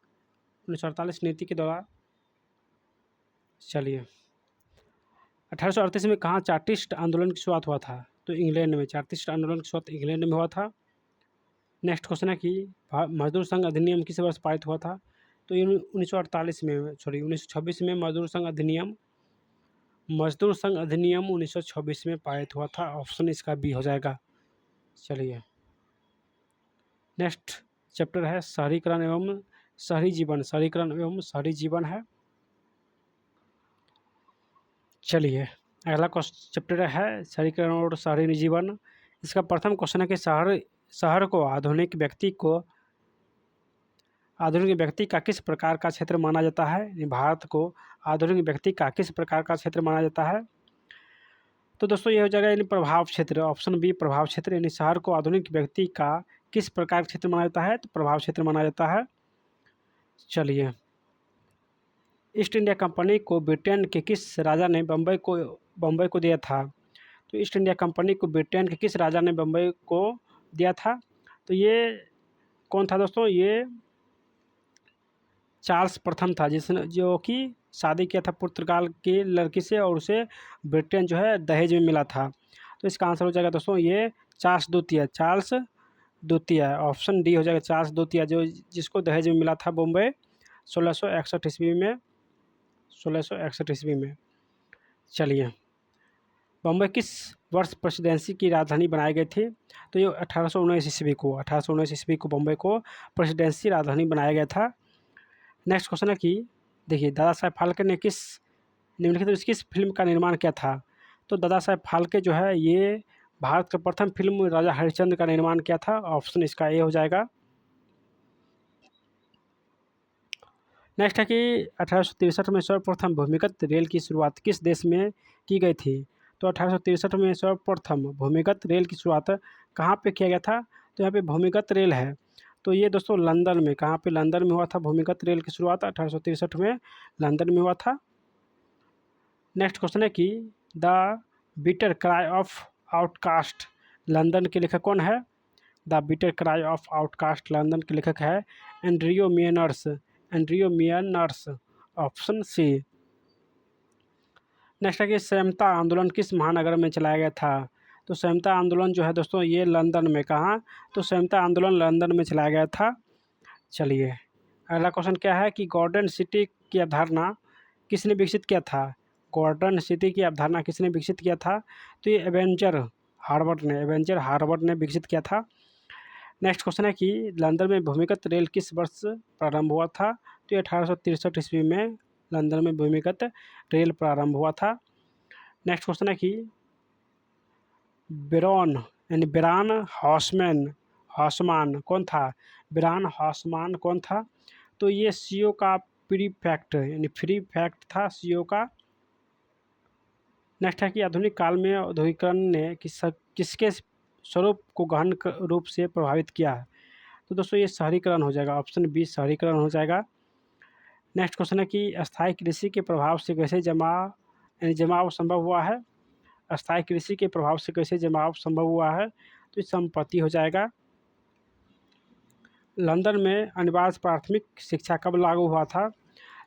1948 नीति के द्वारा। चलिए 1838 में कहाँ चार्टिस्ट आंदोलन की शुरुआत हुआ था? तो इंग्लैंड में। चार्टिस्ट आंदोलन की शुरुआत इंग्लैंड में हुआ था। नेक्स्ट क्वेश्चन है कि मजदूर संघ अधिनियम किस वर्ष पारित हुआ था? तो ये 1948 में 1926 में मजदूर संघ अधिनियम 1926 में पारित हुआ था। ऑप्शन इसका बी हो जाएगा। चलिए नेक्स्ट चैप्टर है शहरीकरण एवं शहरी जीवन। शहरीकरण एवं शहरी जीवन है। चलिए अगला चैप्टर है शहरीकरण और शहरी जीवन। इसका प्रथम क्वेश्चन है कि शहर को आधुनिक व्यक्ति का किस प्रकार का क्षेत्र माना जाता है? भारत को आधुनिक व्यक्ति का किस प्रकार का क्षेत्र माना जाता है? तो दोस्तों ये हो जाएगा यानी प्रभाव क्षेत्र। ऑप्शन बी प्रभाव क्षेत्र। यानी शहर को आधुनिक व्यक्ति का किस प्रकार का क्षेत्र माना जाता है? तो प्रभाव क्षेत्र माना जाता है। चलिए ईस्ट इंडिया कंपनी को ब्रिटेन के किस राजा ने बम्बई को दिया था? तो ईस्ट इंडिया कंपनी को ब्रिटेन के किस राजा ने बम्बई को दिया था? तो ये कौन था दोस्तों? ये चार्ल्स प्रथम था, जो कि शादी किया था पुर्तगाल की लड़की से और उसे ब्रिटेन जो है दहेज में मिला था। तो इसका आंसर हो जाएगा दोस्तों ये चार्ल्स द्वितीय। ऑप्शन डी हो जाएगा चार्ल्स द्वितीय, जिसको दहेज में मिला था बॉम्बे 1661 ईस्वी में। चलिए बॉम्बे किस वर्ष प्रेसिडेंसी की राजधानी बनाई गई थी? तो ये 1819 ईस्वी को बॉम्बे को प्रेसिडेंसी राजधानी बनाया गया था। नेक्स्ट क्वेश्चन है कि देखिए दादा साहेब फाल्के ने किस फिल्म का निर्माण किया था? तो दादा साहेब फाल्के जो है ये भारत का प्रथम फिल्म राजा हरिश्चंद्र का निर्माण किया था। ऑप्शन इसका ए हो जाएगा। नेक्स्ट है कि 1863 में सर्वप्रथम भूमिगत रेल की शुरुआत किस देश में की गई थी? तो 1863 में सर्वप्रथम भूमिगत रेल की शुरुआत कहाँ पे किया गया था? तो यहाँ पे भूमिगत रेल है तो ये दोस्तों लंदन में। कहाँ पे? लंदन में हुआ था भूमिगत रेल की शुरुआत 1863 में लंदन में हुआ था। नेक्स्ट क्वेश्चन है कि the bitter cry of outcast London के लेखक कौन है? The bitter cry of outcast London के लेखक है एंड्रियो मियनर्स। Option C. नेक्स्ट है कि सहमता आंदोलन किस महानगर में चलाया गया था? तो सहमता आंदोलन जो है दोस्तों ये लंदन में। कहाँ? तो सहमता आंदोलन लंदन में चलाया गया था। चलिए अगला क्वेश्चन क्या है कि गोल्डन सिटी की अवधारणा किसने विकसित किया था? गोल्डन सिटी की अवधारणा किसने विकसित किया था? तो ये एवेंजर हार्वर्ड ने विकसित किया था। नेक्स्ट क्वेश्चन है कि लंदन में भूमिगत रेल किस वर्ष प्रारंभ हुआ था? तो ये 1863 ईस्वी में लंदन में भूमिगत रेल प्रारंभ हुआ था। नेक्स्ट क्वेश्चन है कि बेरान हॉसमान कौन था? बेरान हॉसमान कौन था? तो ये सीओ का प्रीफेक्ट था सीओ का। नेक्स्ट है कि आधुनिक काल में औद्योगिकरण ने किसके स्वरूप को गहन रूप से प्रभावित किया है? तो दोस्तों ये शहरीकरण हो जाएगा। ऑप्शन बी शहरीकरण हो जाएगा। नेक्स्ट क्वेश्चन है कि अस्थायी कृषि के प्रभाव से कैसे जमाव संभव हुआ है? अस्थायी कृषि के प्रभाव से कैसे जमाव संभव हुआ है? तो संपत्ति हो जाएगा। लंदन में अनिवार्य प्राथमिक शिक्षा कब लागू हुआ था?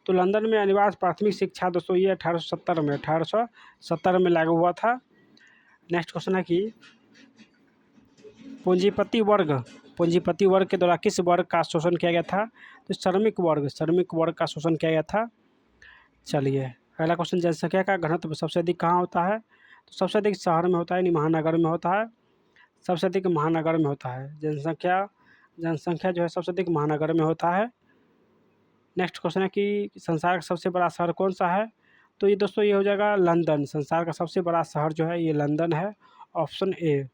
तो लंदन में अनिवार्य प्राथमिक शिक्षा दोस्तों ये 1870 में लागू हुआ था। नेक्स्ट क्वेश्चन है कि पूंजीपति वर्ग के द्वारा किस वर्ग का शोषण किया गया था? तो श्रमिक वर्ग का शोषण किया गया था। चलिए अगला क्वेश्चन जनसंख्या का घनत्व सबसे अधिक कहाँ होता है? तो सबसे अधिक शहर में होता है यानी महानगर में होता है। सबसे अधिक महानगर में होता है। जनसंख्या जो है सबसे अधिक महानगर में होता है। नेक्स्ट क्वेश्चन है कि संसार का सबसे बड़ा शहर कौन सा है? तो ये दोस्तों ये हो जाएगा लंदन। संसार का सबसे बड़ा शहर जो है ये लंदन है। Option A.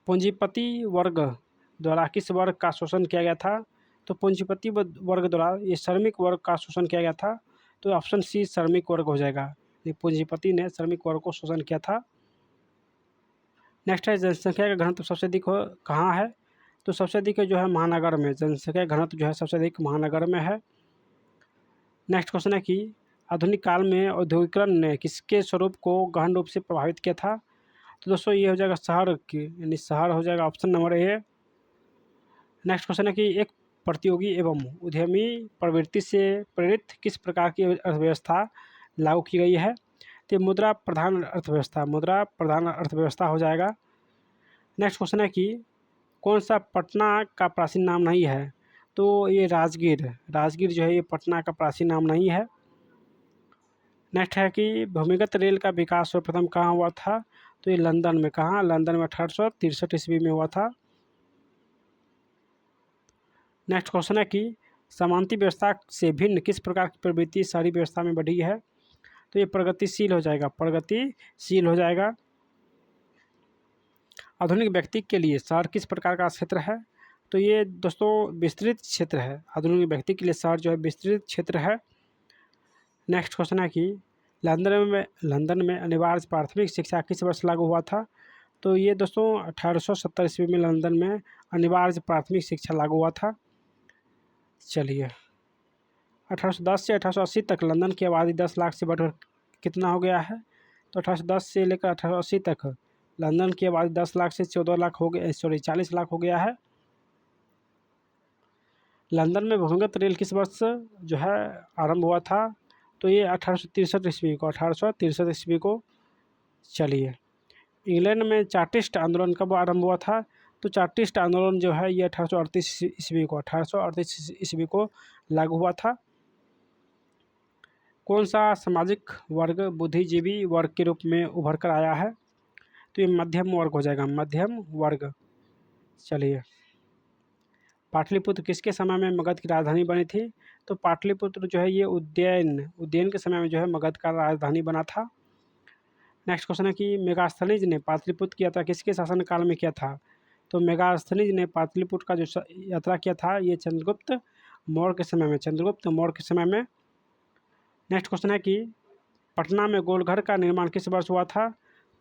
पूंजीपति वर्ग द्वारा किस वर्ग का शोषण किया गया था? तो पूंजीपति वर्ग द्वारा ये श्रमिक वर्ग का शोषण किया गया था। तो ऑप्शन सी श्रमिक वर्ग हो जाएगा। ये पूंजीपति ने श्रमिक वर्ग को शोषण किया था। नेक्स्ट है जनसंख्या का घनत्व सबसे अधिक कहाँ है? तो सबसे अधिक जो है महानगर में, जनसंख्या घनत्व जो है सबसे अधिक महानगर में है। नेक्स्ट क्वेश्चन है कि आधुनिक काल में औद्योगिकरण ने किसके स्वरूप को गहन रूप से प्रभावित किया था? तो दोस्तों ये हो जाएगा शहर की, यानी शहर हो जाएगा option number A. Next question है कि एक प्रतियोगी एवं उद्यमी प्रवृत्ति से प्रेरित किस प्रकार की अर्थव्यवस्था लागू की गई है? तो मुद्रा प्रधान अर्थव्यवस्था, मुद्रा प्रधान अर्थव्यवस्था हो जाएगा। नेक्स्ट क्वेश्चन है कि कौन सा पटना का प्राचीन नाम नहीं है? तो ये राजगीर, राजगीर जो है ये पटना का प्राचीन नाम नहीं है। नेक्स्ट है कि भूमिगत रेल का विकास सर्वप्रथम कहाँ हुआ था? तो ये लंदन में, कहाँ? लंदन में 1863 ईस्वी में हुआ था। नेक्स्ट क्वेश्चन है कि सामंती व्यवस्था से भिन्न किस प्रकार की प्रवृत्ति शहरी व्यवस्था में बढ़ी है? तो ये प्रगतिशील हो जाएगा, प्रगतिशील हो जाएगा। आधुनिक व्यक्ति के लिए शहर किस प्रकार का क्षेत्र है? तो ये दोस्तों विस्तृत क्षेत्र है। आधुनिक व्यक्ति के लिए शहर जो है विस्तृत क्षेत्र है। नेक्स्ट क्वेश्चन है कि लंदन में अनिवार्य प्राथमिक शिक्षा किस वर्ष लागू हुआ था? तो ये दोस्तों 1870 ईस्वी में लंदन में अनिवार्य प्राथमिक शिक्षा लागू हुआ था। चलिए 1810 से 1880 तक लंदन की आबादी 10 लाख से बढ़कर कितना हो गया है? तो 1810 से लेकर 1880 तक लंदन की आबादी 10 लाख से 14 लाख हो गया, 40 लाख हो गया है। लंदन में भूमिगत रेल किस वर्ष जो है आरंभ हुआ था? तो ये 1863 ईस्वी को, 1863 ईस्वी को। चलिए इंग्लैंड में चार्टिस्ट आंदोलन कब आरंभ हुआ था? तो चार्टिस्ट आंदोलन जो है ये 1838 ईस्वी को, 1838 ईस्वी को लागू हुआ था। कौन सा सामाजिक वर्ग बुद्धिजीवी वर्ग के रूप में उभर कर आया है? तो ये मध्यम वर्ग हो जाएगा, मध्यम वर्ग। चलिए पाटलिपुत्र किसके समय में मगध की राजधानी बनी थी? तो पाटलिपुत्र जो है ये उज्जैन के समय में जो है मगध का राजधानी बना था। नेक्स्ट क्वेश्चन है कि मेगास्थनीज ने पाटलिपुत्र की यात्रा किसके शासनकाल में किया था? तो मेगास्थनीज ने पाटलिपुत्र का जो यात्रा किया था ये चंद्रगुप्त मौर्य के समय में, चंद्रगुप्त मौर्य के समय में। नेक्स्ट क्वेश्चन है कि पटना में गोलघर का निर्माण किस वर्ष हुआ था?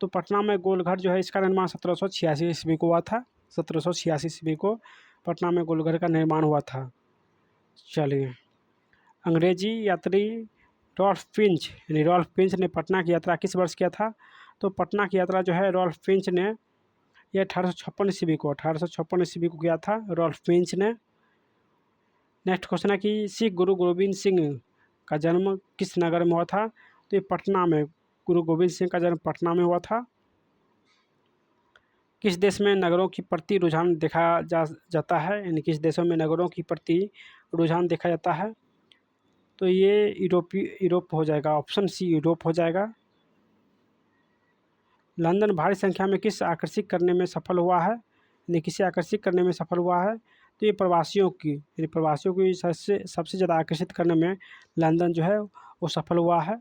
तो पटना में गोलघर जो है इसका निर्माण 1786 ईस्वी को हुआ था। 1786 ईस्वी को पटना में गोलघर का निर्माण हुआ था। चलिए अंग्रेजी यात्री रॉल्फ फिंच, यानी रॉल्फ फिंच ने पटना की यात्रा किस वर्ष किया था? तो पटना की यात्रा जो है रॉल्फ फिंच ने ये 1856 ईस्वी को, 1856 ईस्वी को किया था रॉल्फ फिंच ने। नेक्स्ट क्वेश्चन है कि सिख गुरु गोविंद सिंह का जन्म किस नगर में हुआ था? तो ये पटना में, गुरु गोविंद सिंह का जन्म पटना में हुआ था। किस देश में नगरों की प्रति रुझान देखा जाता है, यानी किस देशों में नगरों की प्रति रुझान देखा जाता है? तो ये यूरोप हो जाएगा, ऑप्शन सी यूरोप हो जाएगा। लंदन भारी संख्या में किस आकर्षित करने में सफल हुआ है, यानी किसे आकर्षित करने में सफल हुआ है? तो ये प्रवासियों की, यानी प्रवासियों की सबसे ज़्यादा आकर्षित करने में लंदन जो है वो सफल हुआ है।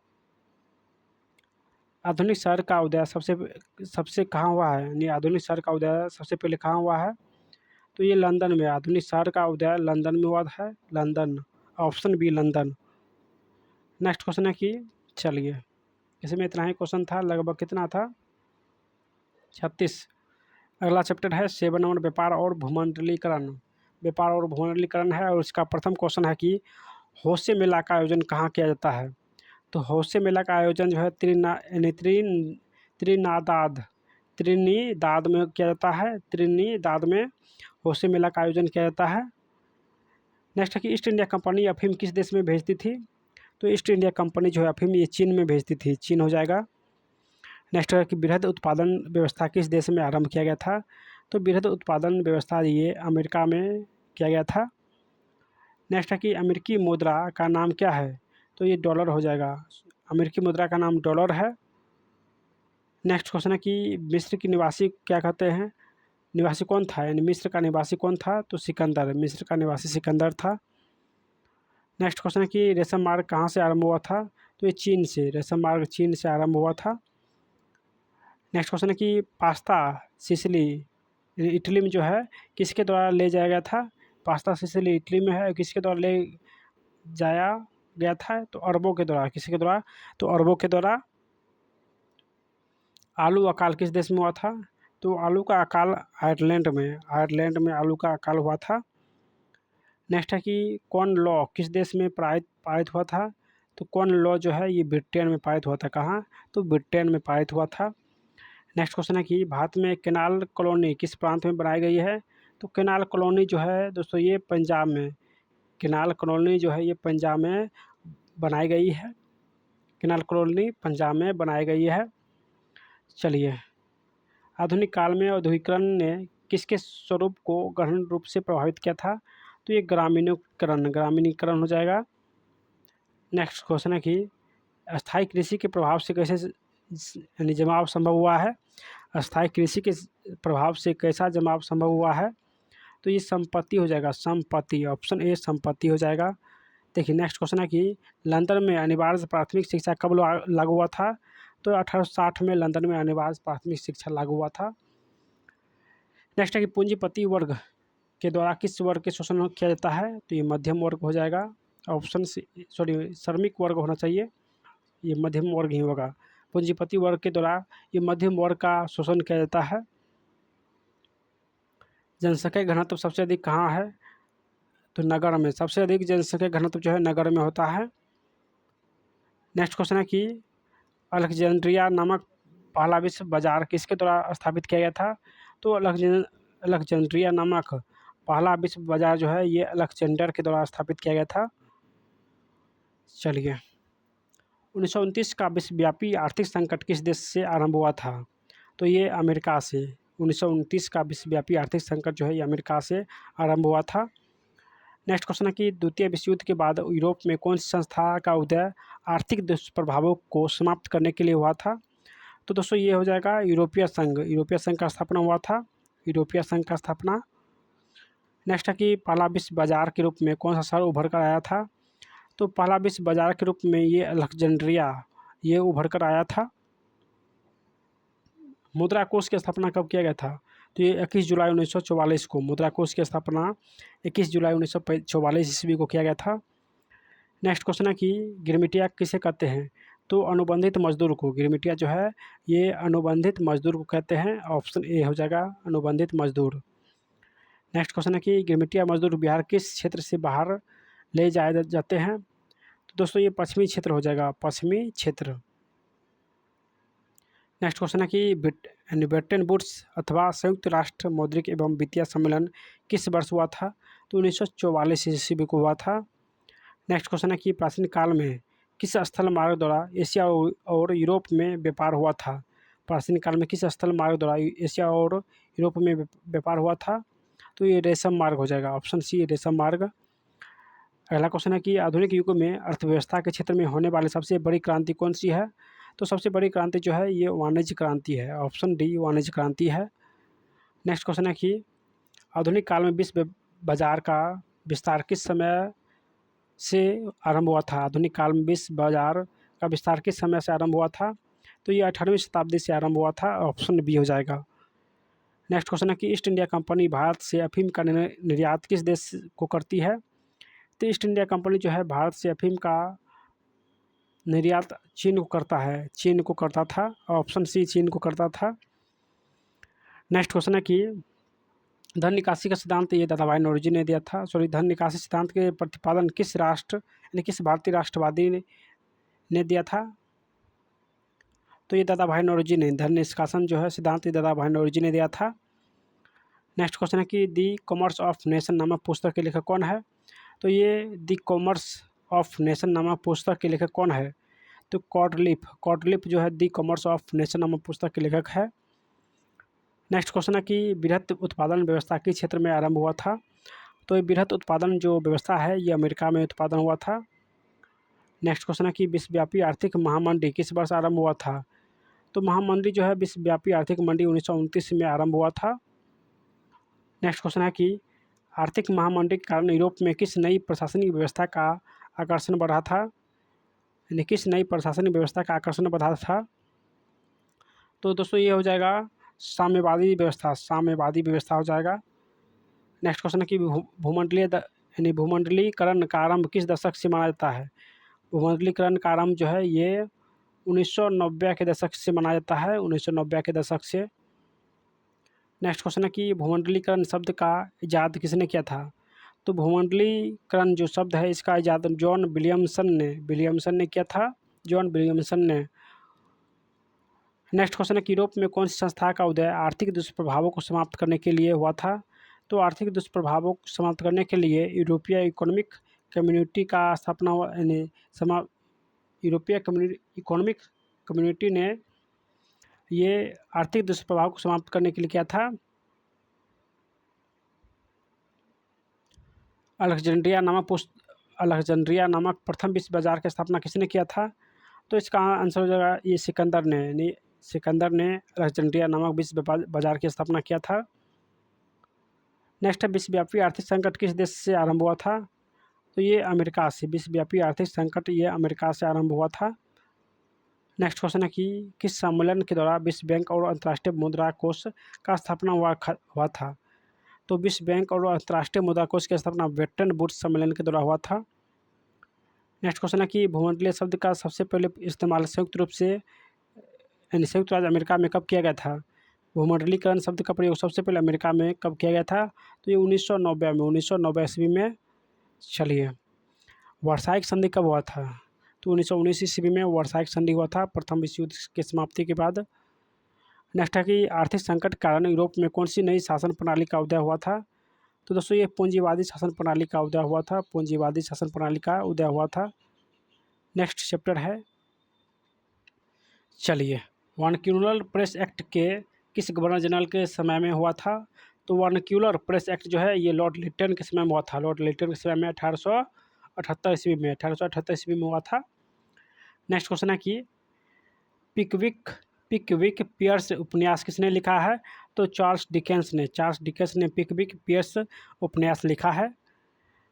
आधुनिक शहर का उदय सबसे कहाँ हुआ है, यानी आधुनिक शहर का उदय सबसे पहले कहाँ हुआ है? तो ये लंदन में, आधुनिक शहर का उदय लंदन में हुआ है, London, option B London. Next question है कि चलिए इसमें इतना ही क्वेश्चन था, लगभग कितना था 36। अगला चैप्टर है 7 नंबर व्यापार और भूमंडलीकरण। व्यापार और भूमंडलीकरण है और इसका प्रथम क्वेश्चन है कि होस्से मेला का आयोजन कहाँ किया जाता है? तो होस्से मेला का आयोजन जो है त्रिनिदाद में किया जाता है, त्रिनिदाद में होस्से मेला का आयोजन किया जाता है। नेक्स्ट है कि ईस्ट इंडिया कंपनी अफीम किस देश में भेजती थी? तो ईस्ट इंडिया कंपनी जो है अफीम ये चीन में भेजती थी, चीन हो जाएगा। नेक्स्ट है कि वृहद उत्पादन व्यवस्था किस देश में आरंभ किया गया था? तो वृहद उत्पादन व्यवस्था ये अमेरिका में किया गया था। नेक्स्ट है कि अमेरिकी मुद्रा का नाम क्या है? तो ये डॉलर हो जाएगा, अमेरिकी मुद्रा का नाम डॉलर है। नेक्स्ट क्वेश्चन है कि मिस्र की निवासी क्या कहते हैं, निवासी कौन था, यानी मिस्र का निवासी कौन था? तो सिकंदर, मिस्र का निवासी सिकंदर था। नेक्स्ट क्वेश्चन है कि रेशम मार्ग कहाँ से आरंभ हुआ था? तो ये चीन से, रेशम मार्ग चीन से आरंभ हुआ था। नेक्स्ट क्वेश्चन है कि पास्ता सिसिली इटली में जो है किसके द्वारा ले जाया गया था? पास्ता सिसिली इटली में है, किसके द्वारा ले जाया गया था? तो अरबों के द्वारा, किसके द्वारा? तो अरबों के द्वारा। आलू अकाल किस देश में हुआ था? तो आलू का अकाल आयरलैंड में आलू का अकाल हुआ था। नेक्स्ट है कि कौन लॉ किस देश में पारित हुआ था? तो कौन लॉ जो है ये ब्रिटेन में पारित हुआ था। कहाँ? तो ब्रिटेन में पारित हुआ था। नेक्स्ट क्वेश्चन है कि भारत में कैनाल कॉलोनी किस प्रांत में बनाई गई है? तो कैनाल कॉलोनी जो है दोस्तों ये पंजाब में, कैनाल कॉलोनी जो है ये पंजाब में बनाई गई है। कैनाल कॉलोनी पंजाब में बनाई गई है। चलिए, आधुनिक काल में औद्योगिकरण ने किसके स्वरूप को गहन रूप से प्रभावित किया था? तो ये ग्रामीणीकरण हो जाएगा। नेक्स्ट क्वेश्चन है कि अस्थायी कृषि के प्रभाव से कैसे यानी जमाव संभव हुआ है? अस्थायी कृषि के प्रभाव से कैसा जमाव संभव हुआ है? तो ये संपत्ति हो जाएगा, संपत्ति, ऑप्शन ए संपत्ति हो जाएगा। देखिए नेक्स्ट क्वेश्चन है कि लंदन में अनिवार्य प्राथमिक शिक्षा कब लागू हुआ था? तो 1860 में लंदन में अनिवार्य प्राथमिक शिक्षा लागू हुआ था। नेक्स्ट है कि पूंजीपति वर्ग के द्वारा किस वर्ग के शोषण किया जाता है? तो ये मध्यम वर्ग हो जाएगा। ऑप्शन श्रमिक वर्ग होना चाहिए, ये मध्यम वर्ग ही होगा। पूंजीपति वर्ग के द्वारा ये मध्यम वर्ग का शोषण किया जाता है। जनसंख्या घनत्व सबसे अधिक कहाँ है? तो नगर में, सबसे अधिक जनसंख्या घनत्व जो है नगर में होता है। नेक्स्ट क्वेश्चन है कि अलेक्जेंड्रिया नामक पहला विश्व बाजार किसके द्वारा स्थापित किया गया था? तो अलेक्जेंड्रिया नामक पहला विश्व बाजार जो है ये अलेक्जेंडर के द्वारा स्थापित किया गया था। चलिए, 1929 का विश्वव्यापी आर्थिक संकट किस देश से आरंभ हुआ था? तो ये अमेरिका से। 1929 का विश्वव्यापी आर्थिक संकट जो है ये अमेरिका से आरंभ हुआ था। नेक्स्ट क्वेश्चन है कि द्वितीय विश्व युद्ध के बाद यूरोप में कौन सी संस्था का उदय आर्थिक दुष्प्रभावों को समाप्त करने के लिए हुआ था? तो दोस्तों ये हो जाएगा यूरोपीय संघ। यूरोपीय संघ का स्थापना हुआ था, यूरोपीय संघ का स्थापना। नेक्स्ट है कि पहला विश्व बाजार के रूप में कौन सा शहर उभर कर आया था? तो पहला विश्व बाजार के रूप में ये अलेक्जेंड्रिया ये उभर कर आया था। मुद्रा कोष की स्थापना कब किया गया था? तो ये 21 जुलाई 1944 को मुद्रा कोष की स्थापना 21 जुलाई 1944 ईस्वी को किया गया था। नेक्स्ट क्वेश्चन है कि गिरमिटिया किसे कहते हैं? तो अनुबंधित मजदूर को, गिरमिटिया जो है ये अनुबंधित मजदूर को कहते हैं। ऑप्शन ए हो जाएगा, अनुबंधित मजदूर। नेक्स्ट क्वेश्चन है कि गिरमिटिया मजदूर बिहार किस क्षेत्र से बाहर ले जाए जाते हैं? तो दोस्तों ये पश्चिमी क्षेत्र हो जाएगा, पश्चिमी क्षेत्र। नेक्स्ट क्वेश्चन है कि ब्रेटन वुड्स अथवा संयुक्त राष्ट्र मौद्रिक एवं वित्तीय सम्मेलन किस वर्ष हुआ था? तो 1944 ईस्वी को हुआ था। नेक्स्ट क्वेश्चन है कि प्राचीन काल में किस स्थल मार्ग द्वारा एशिया और यूरोप में व्यापार हुआ था? प्राचीन काल में किस स्थल मार्ग द्वारा एशिया और यूरोप में व्यापार हुआ था? तो ये रेशम मार्ग हो जाएगा, ऑप्शन सी रेशम मार्ग। अगला क्वेश्चन है कि आधुनिक युग में अर्थव्यवस्था के क्षेत्र में होने वाली सबसे बड़ी क्रांति कौन सी है? तो सबसे बड़ी क्रांति जो है ये वाणिज्य क्रांति है, ऑप्शन डी वाणिज्य क्रांति है। नेक्स्ट क्वेश्चन है कि आधुनिक काल में विश्व बाजार का विस्तार किस समय से आरंभ हुआ था? आधुनिक काल में विश्व बाजार का विस्तार किस समय से आरंभ हुआ था? तो ये 18वीं शताब्दी से आरंभ हुआ था, ऑप्शन बी हो जाएगा। नेक्स्ट क्वेश्चन है कि ईस्ट इंडिया कंपनी भारत से अफीम का निर्यात किस देश को करती है? तो ईस्ट इंडिया कंपनी जो है भारत से अफीम का निर्यात चीन को करता है, चीन को करता था, ऑप्शन सी चीन को करता था। नेक्स्ट क्वेश्चन है कि धन निकासी का सिद्धांत ये दादा भाई नौरोजी ने दिया था। धन निकासी सिद्धांत के प्रतिपादन किस राष्ट्र यानी किस भारतीय राष्ट्रवादी ने दिया था? तो ये दादा भाई नौरोजी ने, धन निष्कासन जो है सिद्धांत ये दादा भाई नौरोजी ने दिया था। नेक्स्ट क्वेश्चन है कि दी कॉमर्स ऑफ नेशन नामक पुस्तक के लेखक कौन है? तो ये दी कॉमर्स ऑफ नेशन नामक पुस्तक के लेखक कौन है? तो कॉटलिफ जो है दी कॉमर्स ऑफ नेशन नामक पुस्तक के लेखक है। नेक्स्ट क्वेश्चन है कि बृहत उत्पादन व्यवस्था किस क्षेत्र में आरंभ हुआ था? तो ये बृहत उत्पादन जो व्यवस्था है ये अमेरिका में उत्पादन हुआ था। नेक्स्ट क्वेश्चन है कि विश्वव्यापी आर्थिक महामंडी किस वर्ष आरंभ हुआ था? तो महामंडी जो है विश्वव्यापी आर्थिक मंडी 1929 में आरंभ हुआ था। नेक्स्ट क्वेश्चन है कि आर्थिक महामंडी के कारण यूरोप में किस नई प्रशासनिक व्यवस्था का आकर्षण बढ़ा था? यानी किस नई प्रशासनिक व्यवस्था का आकर्षण बढ़ा था? तो दोस्तों ये हो जाएगा साम्यवादी व्यवस्था हो जाएगा। नेक्स्ट क्वेश्चन है कि भूमंडलीकरण का आरंभ किस दशक से माना जाता है? भूमंडलीकरण का आरंभ जो है ये 1990 के दशक से माना जाता है, 1990 के दशक से। नेक्स्ट क्वेश्चन है कि भूमंडलीकरण शब्द का इजाद किसने किया था? तो भूमंडलीकरण जो शब्द है इसका इजाद जॉन विलियमसन ने किया था, जॉन विलियमसन ने। नेक्स्ट क्वेश्चन है कि यूरोप में कौन सी संस्था का उदय आर्थिक दुष्प्रभावों को समाप्त करने के लिए हुआ था? तो आर्थिक दुष्प्रभावों को समाप्त करने के लिए यूरोपीय इकोनॉमिक कम्युनिटी का स्थापना हुआ, यानी यूरोपीय इकोनॉमिक कम्युनिटी ने ये आर्थिक दुष्प्रभाव को समाप्त करने के लिए किया था। अलेक्जेंड्रिया नामक प्रथम विश्व बाजार की स्थापना किसने किया था? तो इसका आंसर हो जाएगा ये सिकंदर ने, यानी सिकंदर ने अलेक्जेंड्रिया नामक विश्व बाजार की स्थापना किया था। नेक्स्ट है विश्वव्यापी आर्थिक संकट किस देश से आरंभ हुआ था? तो ये अमेरिका से, विश्वव्यापी आर्थिक संकट ये अमेरिका से आरंभ हुआ था। नेक्स्ट क्वेश्चन है कि किस सम्मेलन के द्वारा विश्व बैंक और अंतर्राष्ट्रीय मुद्रा कोष का स्थापना हुआ था? तो विश्व बैंक और अंतर्राष्ट्रीय मुद्रा कोष की स्थापना ब्रेटन वुड्स सम्मेलन के द्वारा हुआ था। नेक्स्ट क्वेश्चन है कि भूमंडलीय शब्द का सबसे पहले इस्तेमाल संयुक्त राज्य अमेरिका में कब किया गया था? भूमंडलीकरण शब्द का प्रयोग सबसे पहले अमेरिका में कब किया गया था? तो ये 1990 ईस्वी में। चलिए, वर्साइक संधि कब हुआ था? तो 1919 ईस्वी में वर्साइक संधि हुआ था, प्रथम विश्व युद्ध की समाप्ति के बाद। नेक्स्ट है कि आर्थिक संकट के कारण यूरोप में कौन सी नई शासन प्रणाली का उदय हुआ था? तो दोस्तों ये पूंजीवादी शासन प्रणाली का उदय हुआ था, पूंजीवादी शासन प्रणाली का उदय हुआ था। नेक्स्ट चैप्टर है, चलिए, वर्नाक्यूलर प्रेस एक्ट के किस गवर्नर जनरल के समय में हुआ था? तो वर्नाक्यूलर प्रेस एक्ट जो है ये लॉर्ड लिटन के समय में हुआ था, लॉर्ड लिटन के समय में 1878 ईस्वी में हुआ था। नेक्स्ट क्वेश्चन है कि पिकविक पियर्स उपन्यास किसने लिखा है? तो चार्ल्स डिकेंस ने पिकविक पियर्स उपन्यास लिखा है।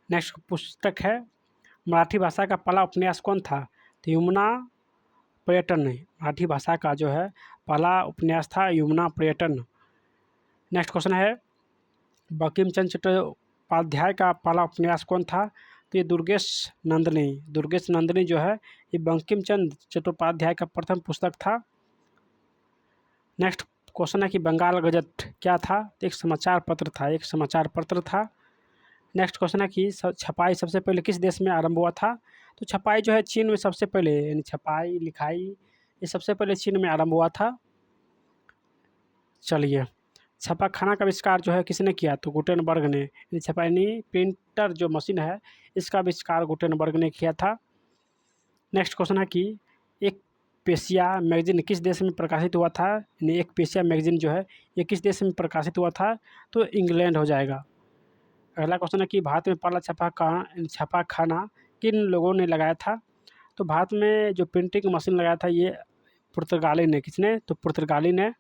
नेक्स्ट पुस्तक है, मराठी भाषा का पहला उपन्यास कौन था? तो यमुना पर्यटन। मराठी भाषा का जो है पहला उपन्यास था यमुना पर्यटन। नेक्स्ट क्वेश्चन है, बंकिम चंद्र चट्टोपाध्याय का पहला उपन्यास कौन था? तो ये दुर्गेश नंदिनी जो है ये बंकिम चंद्र चट्टोपाध्याय का प्रथम पुस्तक था। नेक्स्ट क्वेश्चन है कि बंगाल गजट क्या था? तो एक समाचार पत्र था। नेक्स्ट क्वेश्चन है कि छपाई सबसे पहले किस देश में आरंभ हुआ था? तो छपाई जो है चीन में सबसे पहले, यानी छपाई लिखाई ये सबसे पहले चीन में आरंभ हुआ था। चलिए, छापाखाना का आविष्कार जो है किसने किया? तो गुटेनबर्ग ने, यानी छपाई प्रिंटर जो मशीन है इसका आविष्कार गुटेनबर्ग ने किया था। नेक्स्ट क्वेश्चन है कि एक पेशिया मैगजीन किस देश में प्रकाशित हुआ था? यानी एक पेशिया मैगजीन जो है ये किस देश में प्रकाशित हुआ था? तो इंग्लैंड हो जाएगा। अगला क्वेश्चन है कि भारत में पहला छापाखाना किन लोगों ने लगाया था? तो भारत में जो प्रिंटिंग मशीन लगाया था ये पुर्तगाली ने। किसने? तो पुर्तगाली ने।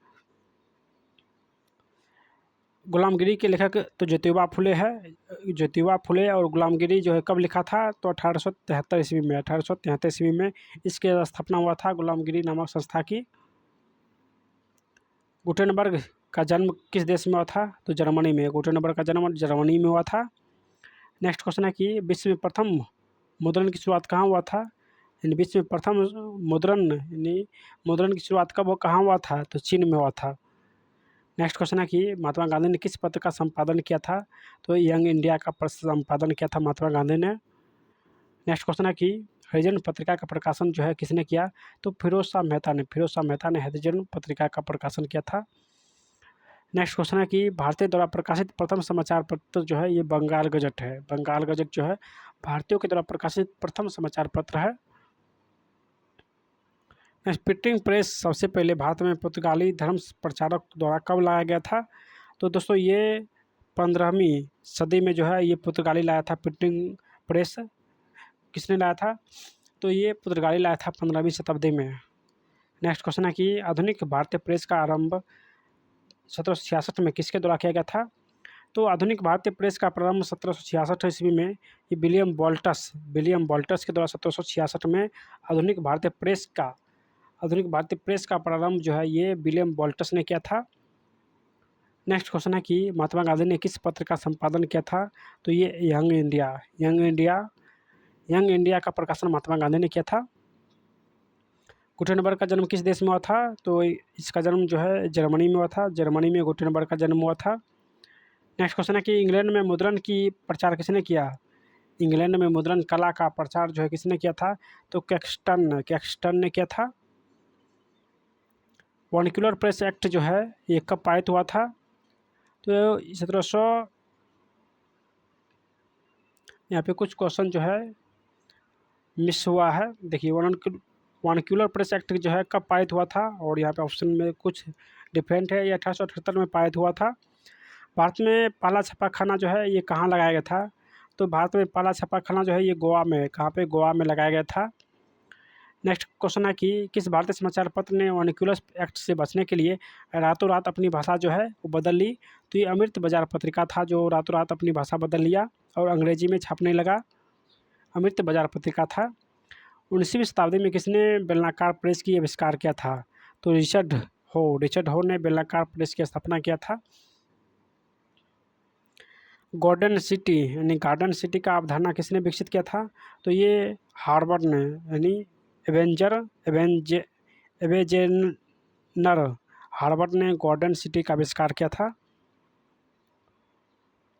गुलामगिरी के लेखक तो ज्योतिबा फुले है। ज्योतिबा फुले और गुलामगिरी जो है कब लिखा था? तो 1873 ईस्वी में इसकी स्थापना हुआ था गुलामगिरी नामक संस्था की। गुटेनबर्ग का जन्म किस देश में हुआ था? तो जर्मनी में। गुटेनबर्ग का जन्म जर्मनी में हुआ था। नेक्स्ट क्वेश्चन है कि विश्व में प्रथम मुद्रण की शुरुआत कहाँ हुआ था? यानी विश्व में प्रथम मुद्रण की शुरुआत कहाँ हुआ था? तो चीन में हुआ था। नेक्स्ट क्वेश्चन है कि महात्मा गांधी ने किस पत्र का संपादन किया था? तो यंग इंडिया का संपादन किया था महात्मा गांधी ने। नेक्स्ट क्वेश्चन है कि हरिजन पत्रिका का प्रकाशन जो है किसने किया? तो फिरोज शाह मेहता ने हरिजन पत्रिका का प्रकाशन किया था। नेक्स्ट क्वेश्चन है कि भारतीय द्वारा प्रकाशित प्रथम समाचार पत्र जो है ये बंगाल गजट है। बंगाल गजट जो है भारतीयों के द्वारा प्रकाशित प्रथम समाचार पत्र है। प्रिंटिंग प्रेस सबसे पहले भारत में पुर्तगाली धर्म प्रचारक द्वारा कब लाया गया था? तो दोस्तों ये 15वीं सदी में जो है ये पुर्तगाली लाया था। प्रिंटिंग प्रेस किसने लाया था? तो ये पुर्तगाली लाया था 15वीं शताब्दी में। नेक्स्ट क्वेश्चन है कि आधुनिक भारतीय प्रेस का आरंभ 1766 में किसके द्वारा किया गया था? तो आधुनिक भारतीय प्रेस का प्रारंभ 1766 ईस्वी में ये विलियम बॉल्टस के द्वारा 1766 में आधुनिक भारतीय प्रेस का प्रारंभ जो है ये विलियम बॉल्टस ने किया था। नेक्स्ट क्वेश्चन है कि महात्मा गांधी ने किस पत्र का संपादन किया था? तो ये यंग इंडिया का प्रकाशन महात्मा गांधी ने किया था। गुटेनबर्ग का जन्म किस देश में हुआ था? तो इसका जन्म जो है जर्मनी में हुआ था। जर्मनी में गुटेनबर्ग का जन्म हुआ था। नेक्स्ट क्वेश्चन है कि इंग्लैंड में मुद्रण की प्रचार किसने किया? इंग्लैंड में मुद्रण कला का प्रचार जो है किसने किया था? तो कैक्सटन ने किया था। वर्निकुलर प्रेस एक्ट जो है ये कब पारित हुआ था? तो 1700। यहाँ पे कुछ क्वेश्चन जो है मिस हुआ है। देखिए वर्निकुलर प्रेस एक्ट जो है कब पारित हुआ था, और यहाँ पे ऑप्शन में कुछ डिफरेंट है। ये 1878 में पारित हुआ था। भारत में पहला छापाखाना जो है ये कहाँ लगाया गया था? तो भारत में पहला छापाखाना जो है ये गोवा में, कहाँ पे? गोवा में लगाया गया था। नेक्स्ट क्वेश्चन है कि किस भारतीय समाचार पत्र ने वर्निकुलर एक्ट से बचने के लिए रातों रात अपनी भाषा जो है वो बदल ली? तो ये अमृत बाजार पत्रिका था जो रातों रात अपनी भाषा बदल लिया और अंग्रेजी में छापने लगा। अमृत बाजार पत्रिका था। 19वीं शताब्दी में किसने बेलनाकार प्रेस की आविष्कार किया था? तो रिचर्ड हो ने बेलनाकार प्रेस की स्थापना किया था। गार्डन सिटी यानी गार्डन सिटी का अवधारणा किसने विकसित किया था? तो ये हार्वर्ड ने, यानी एवेजेनर हार्वर्ड ने गार्डन सिटी का आविष्कार किया था।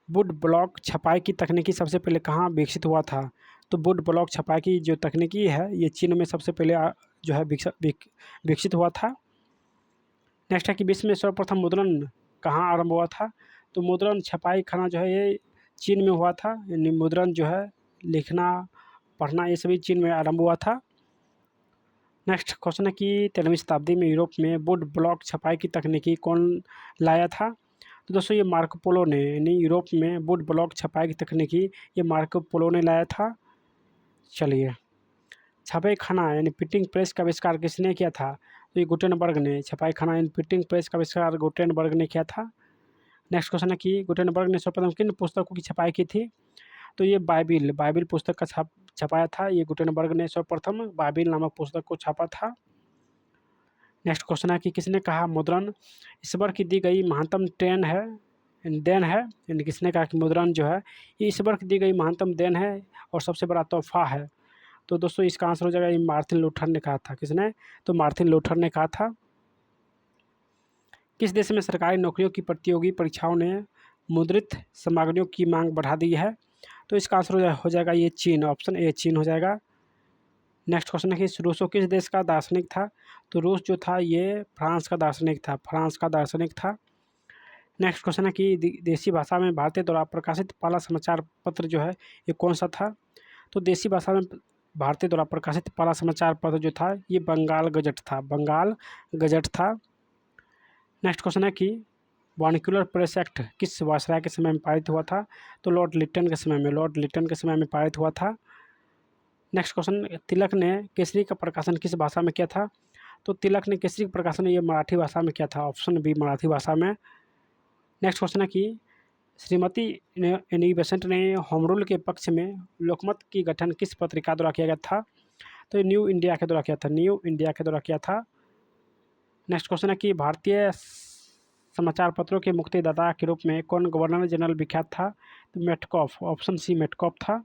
वुड ब्लॉक छपाई की तकनीकी सबसे पहले कहाँ विकसित हुआ था? तो वुड ब्लॉक छपाई की जो तकनीकी है ये चीन में सबसे पहले जो है विकसित हुआ था। नेक्स्ट है कि विश्व में सर्वप्रथम मुद्रण कहाँ आरंभ हुआ था? तो मुद्रण छपाई खाना जो है ये चीन में हुआ था। यानी मुद्रण जो है लिखना पढ़ना ये सभी चीन में आरंभ हुआ था। नेक्स्ट क्वेश्चन है कि 13वीं शताब्दी में यूरोप में वुड ब्लॉक छपाई की तकनीकी कौन लाया था? तो दोस्तों ये मार्को पोलो ने, यानी यूरोप में वुड ब्लॉक छपाई की तकनीकी ये मार्को पोलो ने लाया था। चलिए, छपाई खाना यानी प्रिंटिंग प्रेस का आविष्कार किसने किया था? तो ये गुटेनबर्ग ने। छपाई खाना यानी प्रिंटिंग प्रेस का आविष्कार गुटेनबर्ग ने किया था। नेक्स्ट क्वेश्चन है कि गुटेनबर्ग ने सर्वप्रथम किन पुस्तकों की छपाई की थी? तो ये बाइबिल पुस्तक का छपाया था। ये गुटेनबर्ग ने सर्वप्रथम बाइबिल नामक पुस्तक को छापा था। नेक्स्ट क्वेश्चन है कि किसने कहा मुद्रण ईश्वर की दी गई महानतम देन है? यानी किसने कहा कि मुद्रण जो है ये ईश्वर की दी गई महानतम देन है और सबसे बड़ा तोहफा है? तो दोस्तों इसका आंसर हो जाएगा ये मार्टिन लूथर ने कहा था। किसने? तो मार्टिन लूथर ने कहा था। किस देश में सरकारी नौकरियों की प्रतियोगी परीक्षाओं ने मुद्रित सामग्रियों की मांग बढ़ा दी है? तो इसका आंसर हो जाएगा ये चीन। ऑप्शन ए चीन हो जाएगा। नेक्स्ट क्वेश्चन है कि रूसो किस देश का दार्शनिक था? तो रूस जो था ये फ्रांस का दार्शनिक था। नेक्स्ट क्वेश्चन है कि देसी भाषा में भारतीय द्वारा प्रकाशित पहला समाचार पत्र जो है ये कौन सा था? तो देसी भाषा में भारतीय द्वारा प्रकाशित पहला समाचार पत्र जो था ये बंगाल गजट था। नेक्स्ट क्वेश्चन है कि वर्निकुलर प्रेस एक्ट किस वायसराय के समय में पारित हुआ था? तो लॉर्ड लिटन के समय में पारित हुआ था। नेक्स्ट क्वेश्चन, तिलक ने केसरी का प्रकाशन किस भाषा में किया था? तो तिलक ने केसरी का प्रकाशन ये मराठी भाषा में किया था। ऑप्शन बी मराठी भाषा में। नेक्स्ट क्वेश्चन है कि श्रीमती एनी बेसेंट ने होम रूल के पक्ष में लोकमत की गठन किस पत्रिका द्वारा किया गया था? तो न्यू इंडिया के द्वारा किया था। नेक्स्ट क्वेश्चन है कि भारतीय समाचार पत्रों के मुक्तिदाता के रूप में कौन गवर्नर जनरल विख्यात था? तो मेटकॉफ। ऑप्शन सी मेटकॉफ था।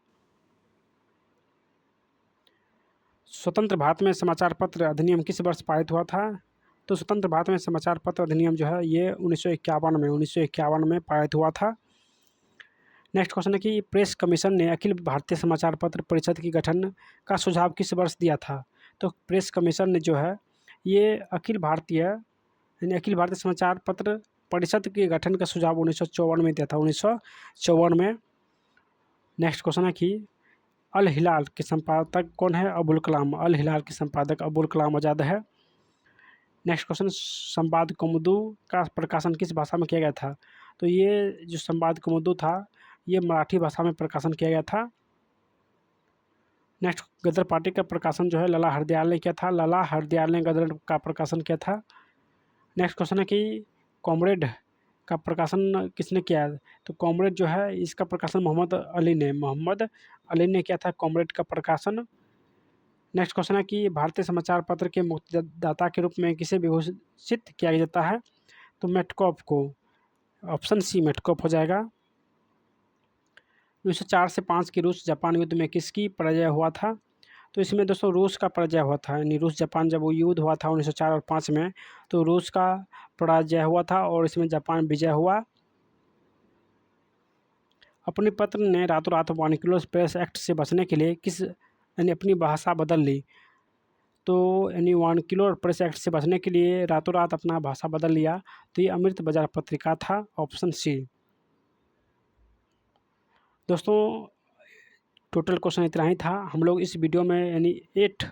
स्वतंत्र भारत में समाचार पत्र अधिनियम किस वर्ष पारित हुआ था? तो स्वतंत्र भारत में समाचार पत्र अधिनियम जो है ये 1951 में पारित हुआ था। नेक्स्ट क्वेश्चन है कि प्रेस कमीशन ने अखिल भारतीय समाचार पत्र परिषद की गठन का सुझाव किस वर्ष दिया था? तो प्रेस कमीशन ने जो है ये अखिल भारतीय समाचार पत्र परिषद के गठन का सुझाव 1954 में दिया था। 1954 में। नेक्स्ट क्वेश्चन है कि अल हिलाल के संपादक कौन है? अबुल कलाम। अल हिलाल के संपादक अबुल कलाम आज़ाद है। नेक्स्ट क्वेश्चन, संवाद कौमुदी का प्रकाशन किस भाषा में किया गया था? तो ये जो संवाद कौमुदी था ये मराठी भाषा में प्रकाशन किया गया था। नेक्स्ट, गदर पार्टी का प्रकाशन जो है लला हरदयाल ने किया था। लला हरदयाल ने गदर का प्रकाशन किया था। नेक्स्ट क्वेश्चन है कि कॉमरेड का प्रकाशन किसने किया है? तो कॉमरेड जो है इसका प्रकाशन मोहम्मद अली ने किया था कॉमरेड का प्रकाशन। नेक्स्ट क्वेश्चन है कि भारतीय समाचार पत्र के मुक्तिदाता के रूप में किसे विभूषित किया जाता है? तो मेटकॉफ को। ऑप्शन सी मेटकॉफ हो जाएगा। 1904 से 5 की रूस जापान युद्ध में किसकी पराजय हुआ था? तो इसमें दोस्तों रूस का पराजय हुआ था, यानी रूस जापान जब वो युद्ध हुआ था 1904 और 5 में, तो रूस का पराजय हुआ था और इसमें जापान विजय हुआ। अपनी पत्नी ने रातों रात वर्नाक्युलर प्रेस एक्ट से बचने के लिए यानी अपनी भाषा बदल ली। तो यानी वर्नाक्युलर प्रेस एक्ट से बचने के लिए रातों रात अपना भाषा बदल लिया। तो ये अमृत बाजार पत्रिका था, ऑप्शन सी। दोस्तों टोटल क्वेश्चन इतना ही था। हम लोग इस वीडियो में यानी 8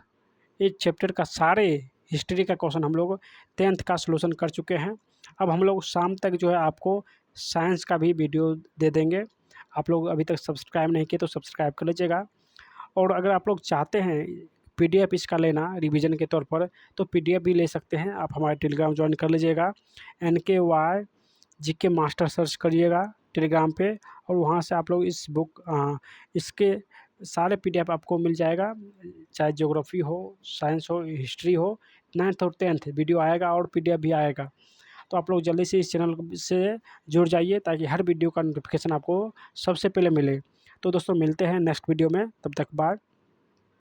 चैप्टर का सारे हिस्ट्री का क्वेश्चन हम लोग 10th का सॉल्यूशन कर चुके हैं। अब हम लोग शाम तक जो है आपको साइंस का भी वीडियो दे देंगे। आप लोग अभी तक सब्सक्राइब नहीं किए तो सब्सक्राइब कर लीजिएगा। और अगर आप लोग चाहते हैं पीडीएफ इसका लेना रिवीजन के तौर पर, तो पीडीएफ भी ले सकते हैं। आप हमारे टेलीग्राम ज्वाइन कर लीजिएगा, NKY GK मास्टर सर्च करिएगा टेलीग्राम पे, और वहाँ से आप लोग इस बुक इसके सारे पीडीएफ आपको मिल जाएगा। चाहे ज्योग्राफी हो, साइंस हो, हिस्ट्री हो, 9th और 10th वीडियो आएगा और पीडीएफ भी आएगा। तो आप लोग जल्दी से इस चैनल से जुड़ जाइए ताकि हर वीडियो का नोटिफिकेशन आपको सबसे पहले मिले। तो दोस्तों मिलते हैं नेक्स्ट वीडियो में, तब तक बाय।